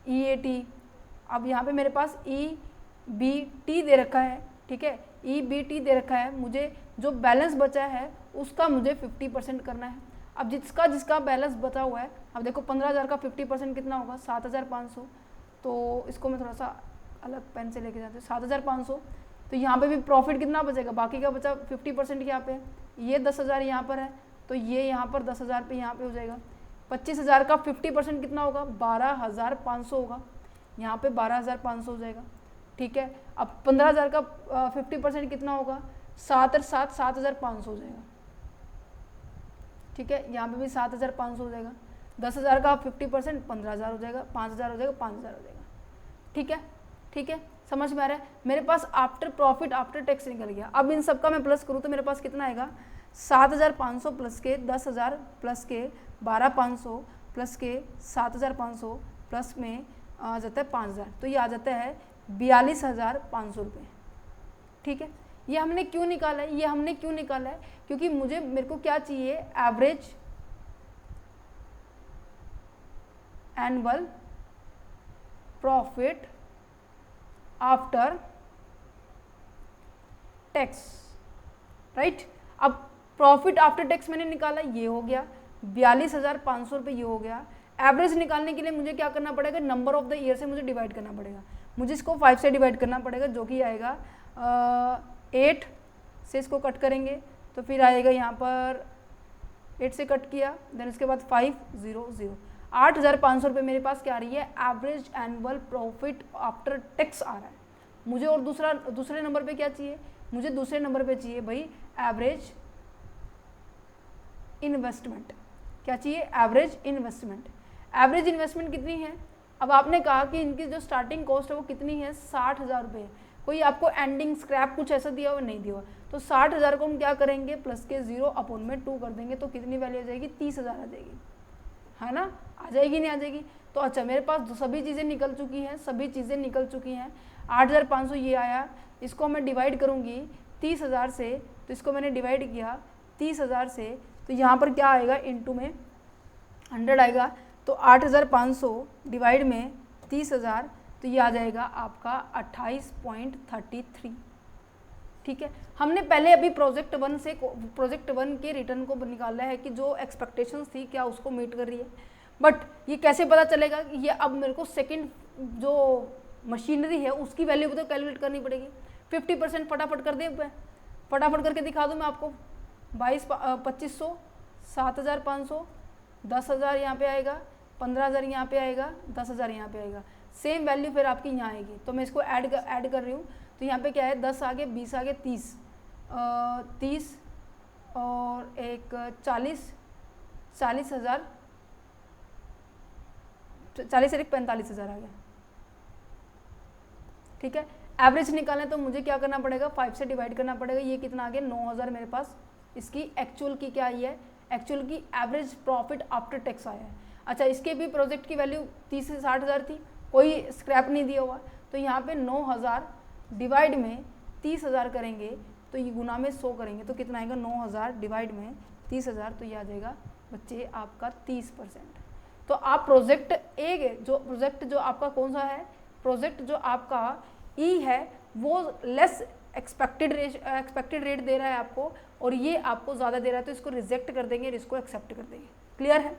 EAT। अब यहाँ पे मेरे पास EBT दे रखा है। ठीक है, EBT दे रखा है, मुझे जो बैलेंस बचा है उसका मुझे 50% करना है। अब जिसका बैलेंस बचा हुआ है, अब देखो 15,000 का 50% कितना होगा, 7,500। तो इसको मैं थोड़ा सा अलग पेन से लेके जाती हूँ, 7,500। तो यहाँ पे भी प्रॉफिट कितना बचेगा, बाकी का बचा 50% यहाँ पे, ये 10,000 यहाँ पर है, तो ये यहाँ पर 10,000 पे यहाँ पे हो जाएगा। 25,000 का 50% कितना होगा, 12,500 होगा, यहाँ पे 12,500 हो जाएगा। ठीक है, अब 15,000 का 50% कितना होगा, 7 और 7 7,500 हो जाएगा। ठीक है, यहाँ पे भी 7,500 हो जाएगा। 10,000 का 50% 15,000 हो जाएगा, 5,000 हो जाएगा, 5,000 हो जाएगा। ठीक है, समझ में आ रहा है? मेरे पास आफ्टर प्रॉफिट आफ्टर टैक्स निकल गया। अब इन सब का मैं प्लस करूँ तो मेरे पास कितना आएगा, 7,500 प्लस के 10,000 प्लस के 12,500 प्लस के 7,500 प्लस में आ जाता है 5,000, तो ये आ जाता है 42,500 रुपये। ठीक है, ये हमने क्यों निकाला है, क्योंकि मेरे को क्या चाहिए, average annual profit after tax, right. अब प्रॉफिट आफ्टर टैक्स मैंने निकाला, ये हो गया 42,500 रुपये, ये हो गया। एवरेज निकालने के लिए मुझे क्या करना पड़ेगा, नंबर ऑफ द ईयर से मुझे डिवाइड करना पड़ेगा। मुझे इसको 5 से डिवाइड करना पड़ेगा, जो कि आएगा 8 से इसको कट करेंगे तो फिर आएगा यहाँ पर 8 से कट किया, देन इसके बाद 500, 8,500 रुपये मेरे पास क्या आ रही है, average annual profit after tax आ रहा है मुझे। और दूसरे नंबर पे क्या चाहिए, मुझे दूसरे नंबर पे चाहिए भाई एवरेज इन्वेस्टमेंट। क्या चाहिए, एवरेज इन्वेस्टमेंट। एवरेज इन्वेस्टमेंट कितनी है, अब आपने कहा कि इनकी जो स्टार्टिंग कॉस्ट है वो कितनी है, 60,000 रुपये। कोई आपको एंडिंग स्क्रैप कुछ ऐसा दिया हुआ नहीं दिया हुआ, तो 60,000 को हम क्या करेंगे, प्लस के 0/2 कर देंगे, तो कितनी वैल्यू आ जाएगी, 30,000 आ जाएगी, है ना, आ जाएगी नहीं आ जाएगी। तो अच्छा मेरे पास सभी चीज़ें निकल चुकी हैं, सभी चीज़ें निकल चुकी हैं। 8,500 ये आया, इसको मैं डिवाइड करूँगी 30,000 से, तो इसको मैंने डिवाइड किया 30,000 से, तो यहाँ पर क्या आएगा, इनटू में 100 आएगा, तो 8,500 डिवाइड में 30,000, तो ये आ जाएगा आपका 28.33। ठीक है, हमने पहले अभी प्रोजेक्ट 1 के रिटर्न को निकाला है कि जो एक्सपेक्टेशंस थी क्या उसको मीट कर रही है। बट ये कैसे पता चलेगा कि ये, अब मेरे को सेकंड जो मशीनरी है उसकी वैल्यू तो कैलकुलेट करनी पड़ेगी। 50% फटाफट कर दे, फटाफट करके दिखा दूँ मैं आपको। 2500, 7,500, 10,000 यहाँ पे आएगा, 15,000 यहाँ पे आएगा, 10,000 यहाँ पे आएगा। सेम वैल्यू फिर आपकी यहाँ आएगी, तो मैं इसको ऐड कर रही हूँ। तो यहाँ पे क्या है, 10 आगे, 20 आगे, 30 और एक 40,000, 40 से 45,000 आ गया। ठीक है, एवरेज निकालना है तो मुझे क्या करना पड़ेगा, 5 से डिवाइड करना पड़ेगा। ये कितना आ गया, 9,000 मेरे पास इसकी एक्चुअल की क्या आई है, एक्चुअल की एवरेज प्रॉफिट आफ्टर टैक्स आया है। अच्छा, इसके भी प्रोजेक्ट की वैल्यू 30 से 60,000 थी, कोई स्क्रैप नहीं दिया हुआ, तो यहाँ पे 9,000 डिवाइड में 30,000 करेंगे, तो ये गुना में 100 करेंगे, तो कितना आएगा, 9,000 डिवाइड में 30,000, तो ये आ जाएगा बच्चे आपका 30%। तो आप प्रोजेक्ट जो आपका कौन सा है, प्रोजेक्ट जो आपका ई है वो लेस एक्सपेक्टेड रेट दे रहा है आपको, और ये आपको ज़्यादा दे रहा है, तो इसको रिजेक्ट कर देंगे और इसको एक्सेप्ट कर देंगे। क्लियर है,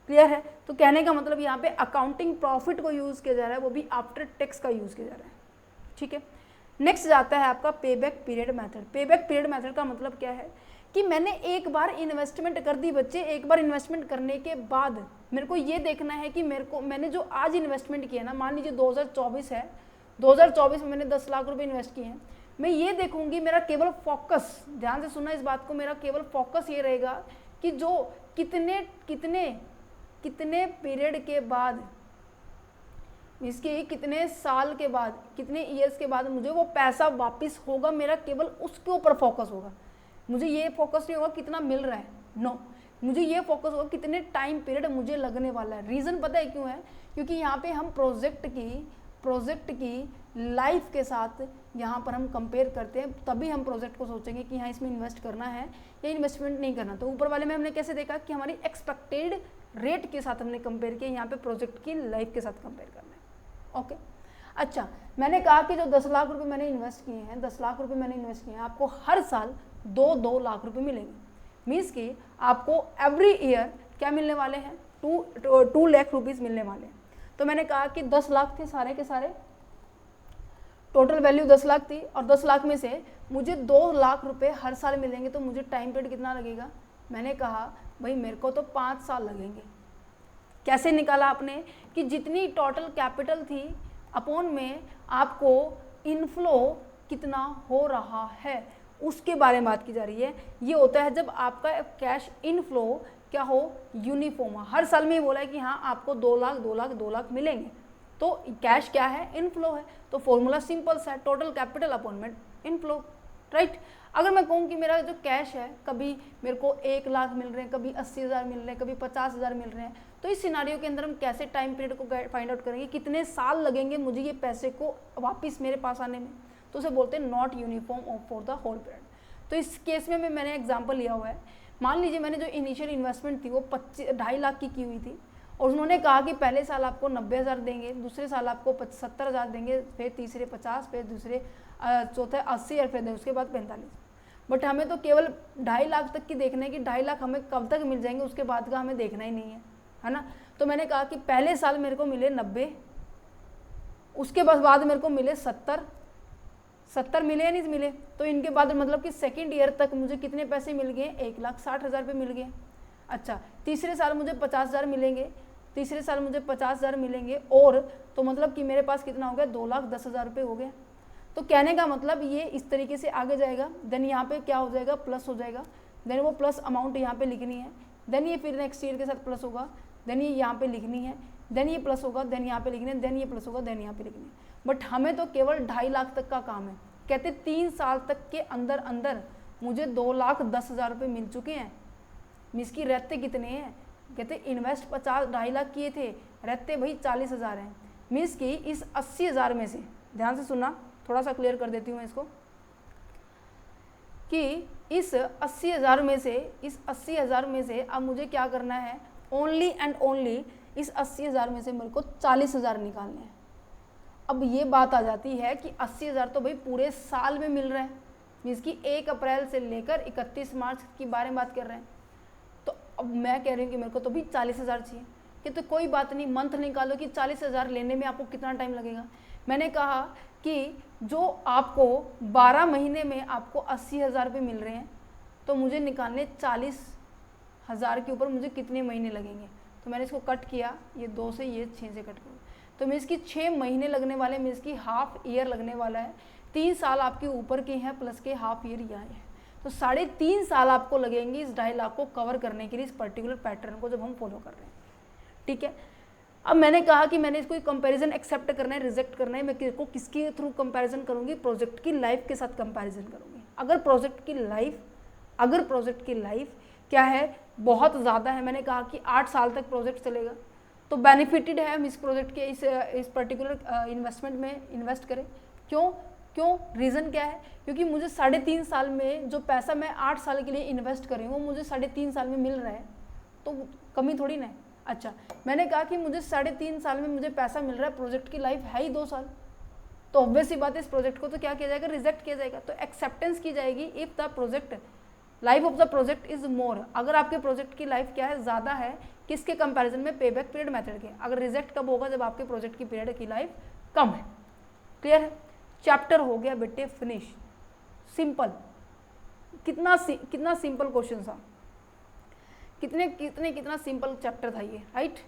क्लियर है। तो कहने का मतलब यहाँ पे अकाउंटिंग प्रॉफिट को यूज़ किया जा रहा है, वो भी आफ्टर टैक्स का यूज़ किया जा रहा है। ठीक है, नेक्स्ट जाता है आपका payback period method. Payback period method का मतलब क्या है कि मैंने एक बार इन्वेस्टमेंट कर दी बच्चे, एक बार इन्वेस्टमेंट करने के बाद मेरे को ये देखना है कि मैंने जो आज इन्वेस्टमेंट किया ना, मान लीजिए 2024 है, 2024 में मैंने 10 लाख रुपए इन्वेस्ट किए हैं, मैं ये देखूंगी, मेरा केवल फोकस, ध्यान से सुनना इस बात को, मेरा केवल फोकस ये रहेगा कि जो कितने पीरियड के बाद, इसके कितने साल के बाद, कितने ईयर्स के बाद मुझे वो पैसा वापस होगा, मेरा केवल उसके ऊपर फोकस होगा। मुझे ये फोकस नहीं होगा कितना मिल रहा है, नो, मुझे ये फोकस होगा कितने टाइम पीरियड मुझे लगने वाला है। रीज़न पता है क्यों है, क्योंकि यहाँ पे हम प्रोजेक्ट की लाइफ के साथ यहाँ पर हम कंपेयर करते हैं, तभी हम प्रोजेक्ट को सोचेंगे कि हाँ इसमें इन्वेस्ट करना है या इन्वेस्टमेंट नहीं करना। तो ऊपर वाले में हमने कैसे देखा कि हमारी एक्सपेक्टेड रेट के साथ हमने कंपेयर किया, यहाँ पे प्रोजेक्ट की लाइफ के साथ कंपेयर करना है। ओके, अच्छा, मैंने कहा कि जो 10 लाख रुपए मैंने इन्वेस्ट किए हैं, 10 लाख रुपए मैंने इन्वेस्ट किए हैं, आपको हर साल 2 लाख रुपए मिलेंगे। मीन्स कि आपको एवरी ईयर क्या मिलने वाले हैं, 2 लाख रुपीज़ मिलने वाले हैं। तो मैंने कहा कि 10 लाख थे सारे के सारे, टोटल वैल्यू 10 लाख थी, और 10 लाख में से मुझे 2 लाख रुपए हर साल मिलेंगे, तो मुझे टाइम पीरियड कितना लगेगा, मैंने कहा भाई मेरे को तो 5 साल लगेंगे। कैसे निकाला आपने कि जितनी टोटल कैपिटल थी अपॉन में आपको इनफ्लो कितना हो रहा है उसके बारे में बात की जा रही है। ये होता है जब आपका कैश इनफ्लो क्या हो, यूनिफॉर्म। हर साल में ये बोला है कि हाँ आपको 2 लाख मिलेंगे, तो कैश क्या है, इनफ्लो है। तो फॉर्मूला सिंपल सा है, टोटल कैपिटल अपॉन में इनफ्लो, राइट। अगर मैं कहूँ कि मेरा जो कैश है, कभी मेरे को 1 लाख मिल रहे हैं, कभी 80,000 मिल रहे हैं, कभी 50,000 मिल रहे हैं, तो इस सिनारियो के अंदर हम कैसे टाइम पीरियड को फाइंड आउट करेंगे, कितने साल लगेंगे मुझे ये पैसे को वापस मेरे पास आने में, तो उसे बोलते हैं not uniform for the whole period. तो इस केस में मैंने एग्जाम्पल लिया हुआ है। मान लीजिए मैंने जो इनिशियल इन्वेस्टमेंट थी वो 2.5 लाख की हुई थी, और उन्होंने कहा कि पहले साल आपको 90,000 देंगे, दूसरे साल आपको 70,000 देंगे, फिर तीसरे 50, फिर दूसरे चौथे 80 और फिर उसके बाद 45। बट हमें तो केवल 2.5 लाख तक की देखना है कि 2.5 लाख हमें कब तक मिल जाएंगे, उसके बाद का हमें देखना ही नहीं है ना। तो मैंने कहा कि पहले साल मेरे को मिले 90, उसके बाद मेरे को मिले 70 मिले या नहीं मिले, तो इनके बाद मतलब कि सेकेंड ईयर तक मुझे कितने पैसे मिल गए, 1,60,000 रुपये मिल गए। अच्छा, तीसरे साल मुझे 50,000 मिलेंगे, तीसरे साल मुझे 50,000 मिलेंगे, और तो मतलब कि मेरे पास कितना हो गया, 2,10,000 रुपये हो गया। तो कहने का मतलब ये इस तरीके से आगे जाएगा, देन यहाँ पे क्या हो जाएगा, प्लस हो जाएगा, देन वो प्लस अमाउंट यहाँ पे लिखनी है, देन ये फिर नेक्स्ट ईयर के साथ प्लस होगा, देन ये यहाँ पे लिखनी है, देन ये प्लस होगा, देन यहाँ पे लिखनी है, देन ये प्लस होगा, देन यहाँ पे लिखनी है। बट हमें तो केवल 2.5 लाख तक का काम है। कहते 3 साल तक के अंदर अंदर मुझे 2,10,000 रुपये मिल चुके हैं। मीन्स की रहते कितने हैं, कहते इन्वेस्ट 2.5 लाख किए थे, रहते भाई 40,000 हैं। मीन्स की इस 80,000 में से, ध्यान से सुनना, थोड़ा सा क्लियर कर देती हूँ मैं इसको, कि इस 80,000 में से अब मुझे क्या करना है, ओनली एंड ओनली इस 80,000 में से मेरे को 40,000 निकालने हैं। अब ये बात आ जाती है कि 80,000 तो भाई पूरे साल में मिल रहा है, मीन्स कि 1 अप्रैल से लेकर 31 मार्च की बारे में बात कर रहे हैं। तो अब मैं कह रही हूँ कि मेरे को तो भी 40,000 चाहिए, कि तो कोई बात नहीं, मंथ निकालो कि 40,000 लेने में आपको कितना टाइम लगेगा। मैंने कहा कि जो आपको 12 महीने में आपको 80,000 रुपये मिल रहे हैं, तो मुझे निकालने 40,000 के ऊपर मुझे कितने महीने लगेंगे। तो मैंने इसको कट किया, ये 2 से ये 6 से कट किया, तो मीन्स की 6 महीने लगने वाले, मीन्स की हाफ ईयर लगने वाला है। 3 साल आपके ऊपर के हैं प्लस के हाफ ईयर यहाँ है, तो 3.5 साल आपको लगेंगे इस 2.5 लाख को कवर करने के लिए, इस पर्टिकुलर पैटर्न को जब हम फॉलो कर रहे हैं। ठीक है, अब मैंने कहा कि मैंने इसको कंपैरिजन एक्सेप्ट करना है, रिजेक्ट करना है। मैं इसको किसके थ्रू कंपैरिजन करूंगी, प्रोजेक्ट की लाइफ के साथ कंपैरिजन करूंगी। अगर प्रोजेक्ट की लाइफ क्या है, बहुत ज़्यादा है, मैंने कहा कि 8 साल तक प्रोजेक्ट चलेगा, तो बेनिफिटेड है हम इस प्रोजेक्ट के इस पर्टिकुलर इन्वेस्टमेंट में इन्वेस्ट करें। क्यों रीज़न क्या है, क्योंकि मुझे 3.5 साल में जो पैसा मैं 8 साल के लिए इन्वेस्ट कर रही हूँ वो मुझे 3.5 साल में मिल रहा है, तो कमी थोड़ी ना है। अच्छा, मैंने कहा कि मुझे 3.5 साल में मुझे पैसा मिल रहा है, प्रोजेक्ट की लाइफ है ही 2 साल, तो ऑब्वियस सी बात है इस प्रोजेक्ट को तो क्या किया जाएगा, रिजेक्ट किया जाएगा। तो एक्सेप्टेंस की जाएगी if the project life of the project is more, अगर आपके प्रोजेक्ट की लाइफ क्या है, ज़्यादा है, किसके कंपैरिजन में, पे बैक पीरियड मेथड के। अगर रिजेक्ट कब होगा, जब आपके प्रोजेक्ट की पीरियड की लाइफ कम है। क्लियर है, चैप्टर हो गया बेटे फिनिश। सिंपल, कितना सिंपल क्वेश्चन था, कितना सिंपल चैप्टर था ये, राइट।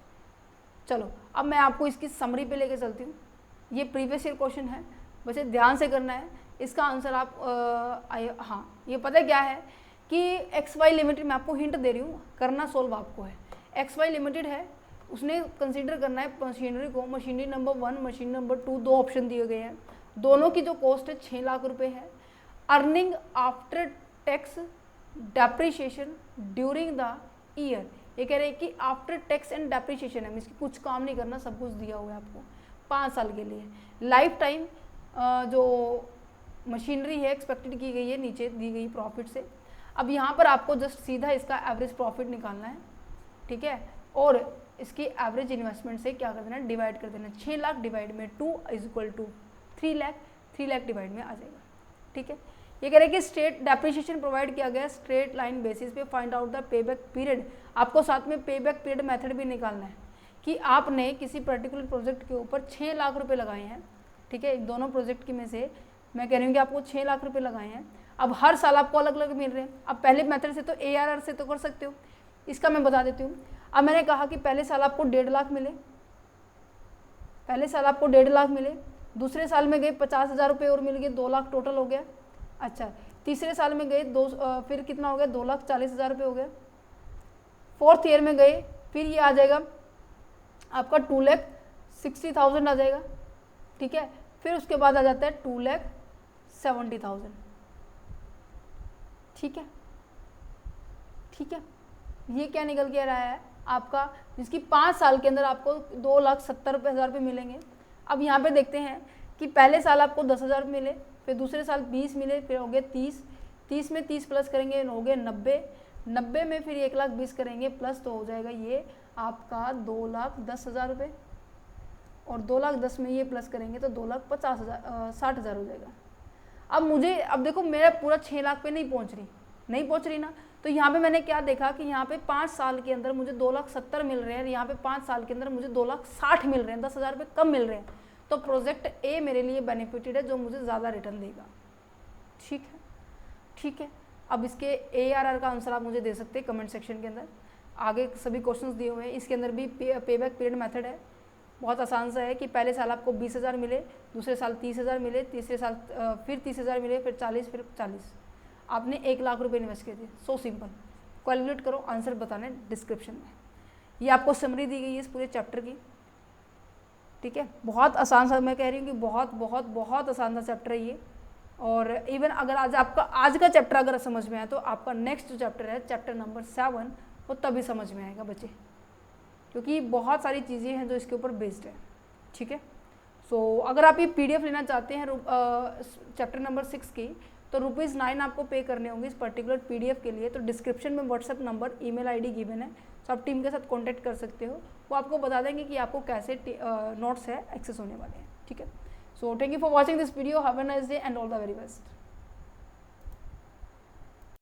चलो अब मैं आपको इसकी समरी पे लेके चलती हूँ। ये प्रीवियस ईयर क्वेश्चन है, वैसे ध्यान से करना है इसका आंसर आप हाँ, ये पता है क्या है कि एक्स वाई लिमिटेड, मैं आपको हिंट दे रही हूँ, करना सोल्व आपको है। एक्स वाई लिमिटेड है, उसने कंसीडर करना है मशीनरी को, machinery number 1, machine number 2, 2 option दिए गए हैं, दोनों की जो कॉस्ट है 6 लाख रुपए है। Earning after tax depreciation during the year, ये कह रहे हैं कि आफ्टर टैक्स एंड डेप्रिशिएशन है, इसकी कुछ काम नहीं करना, सब कुछ दिया हुआ है आपको 5 साल के लिए। लाइफ टाइम जो मशीनरी है एक्सपेक्टेड की गई है, नीचे दी गई प्रॉफिट से। अब यहाँ पर आपको जस्ट सीधा इसका एवरेज प्रॉफिट निकालना है, ठीक है, और इसकी एवरेज इन्वेस्टमेंट से क्या कर देना, डिवाइड कर देना। 6 लाख डिवाइड में 2 = 3 लाख, 3 लाख डिवाइड में आ जाएगा। ठीक है, ये कह रहे हैं कि स्ट्रेट डेप्रिशिएशन प्रोवाइड किया गया स्ट्रेट लाइन बेसिस पे, find out the pay back period. आपको साथ में पे बैक पीरियड मेथड भी निकालना है कि आपने किसी पर्टिकुलर प्रोजेक्ट के ऊपर 6 लाख रुपए लगाए हैं, ठीक है, दोनों प्रोजेक्ट की में से मैं कह रही हूँ कि आपको 6 लाख रुपए लगाए हैं। अब हर साल आपको अलग अलग मिल रहे हैं। अब पहले मेथड से तो ARR से तो कर सकते हो, इसका मैं बता देती हूँ। अब मैंने कहा कि पहले साल आपको 1.5 लाख मिले, पहले साल आपको 1.5 लाख मिले, दूसरे साल में गए 50,000 रुपये और मिल गए, 2 लाख टोटल हो गया। अच्छा, तीसरे साल में गए फिर कितना हो गया, 2,40,000 रुपये हो गया। 4th ईयर में गए, फिर ये आ जाएगा आपका 2,60,000 आ जाएगा, ठीक है। फिर उसके बाद आ जाता है 2,70,000, ठीक है, ठीक है। ये क्या निकल के रहा है आपका, जिसकी 5 साल के अंदर आपको 2,70,000 रुपये मिलेंगे। अब यहाँ पे देखते हैं कि पहले साल आपको 10,000 मिले, फिर दूसरे साल 20 मिले, फिर हो गए 30, 30 में 30 प्लस करेंगे हो गए 90, 90 में फिर 1,20,000 करेंगे प्लस, तो हो जाएगा ये आपका 2,10,000 रुपये, और 2,10,000 में ये प्लस करेंगे तो 2,60,000 हो जाएगा। अब देखो मेरा पूरा 6 लाख पे नहीं पहुंच रही ना, तो यहाँ पे मैंने क्या देखा कि यहाँ पे 5 साल के अंदर मुझे 2,70,000 मिल रहे हैं, यहाँ पे 5 साल के अंदर मुझे 2,60,000 मिल रहे हैं, 10,000 रुपये कम मिल रहे हैं, तो प्रोजेक्ट ए मेरे लिए बेनिफिटेड है, जो मुझे ज़्यादा रिटर्न देगा। ठीक है। अब इसके ARR का आंसर आप मुझे दे सकते हैं कमेंट सेक्शन के अंदर। आगे सभी क्वेश्चंस दिए हुए हैं, इसके अंदर भी पेबैक पीरियड मेथड है, बहुत आसान सा है कि पहले साल आपको 20,000 मिले, दूसरे साल 30,000 मिले, तीसरे साल फिर 30,000 मिले, फिर 40, फिर 40, आपने 1 लाख रुपए इन्वेस्ट किए थे। सो सिंपल, कैलकुलेट करो, आंसर बताने डिस्क्रिप्शन में। ये आपको समरी दी गई है इस पूरे चैप्टर की, ठीक है। बहुत आसान सा, मैं कह रही हूँ कि बहुत बहुत बहुत आसान सा चैप्टर है ये। और इवन अगर आज का चैप्टर अगर समझ में आया तो आपका नेक्स्ट जो चैप्टर है, चैप्टर नंबर 7, वो तभी समझ में आएगा बच्चे, क्योंकि बहुत सारी चीज़ें हैं जो इसके ऊपर बेस्ड है, ठीक है। सो अगर आप ये PDF लेना चाहते हैं चैप्टर नंबर 6 की, तो ₹9 आपको पे करने होंगे इस पर्टिकुलर PDF के लिए। तो डिस्क्रिप्शन में WhatsApp number, email ID given है, तो आप टीम के साथ कॉन्टैक्ट कर सकते हो, वो आपको बता देंगे कि आपको कैसे नोट्स है एक्सेस होने वाले हैं, ठीक है। So thank you for watching this video, have a nice day and all the very best.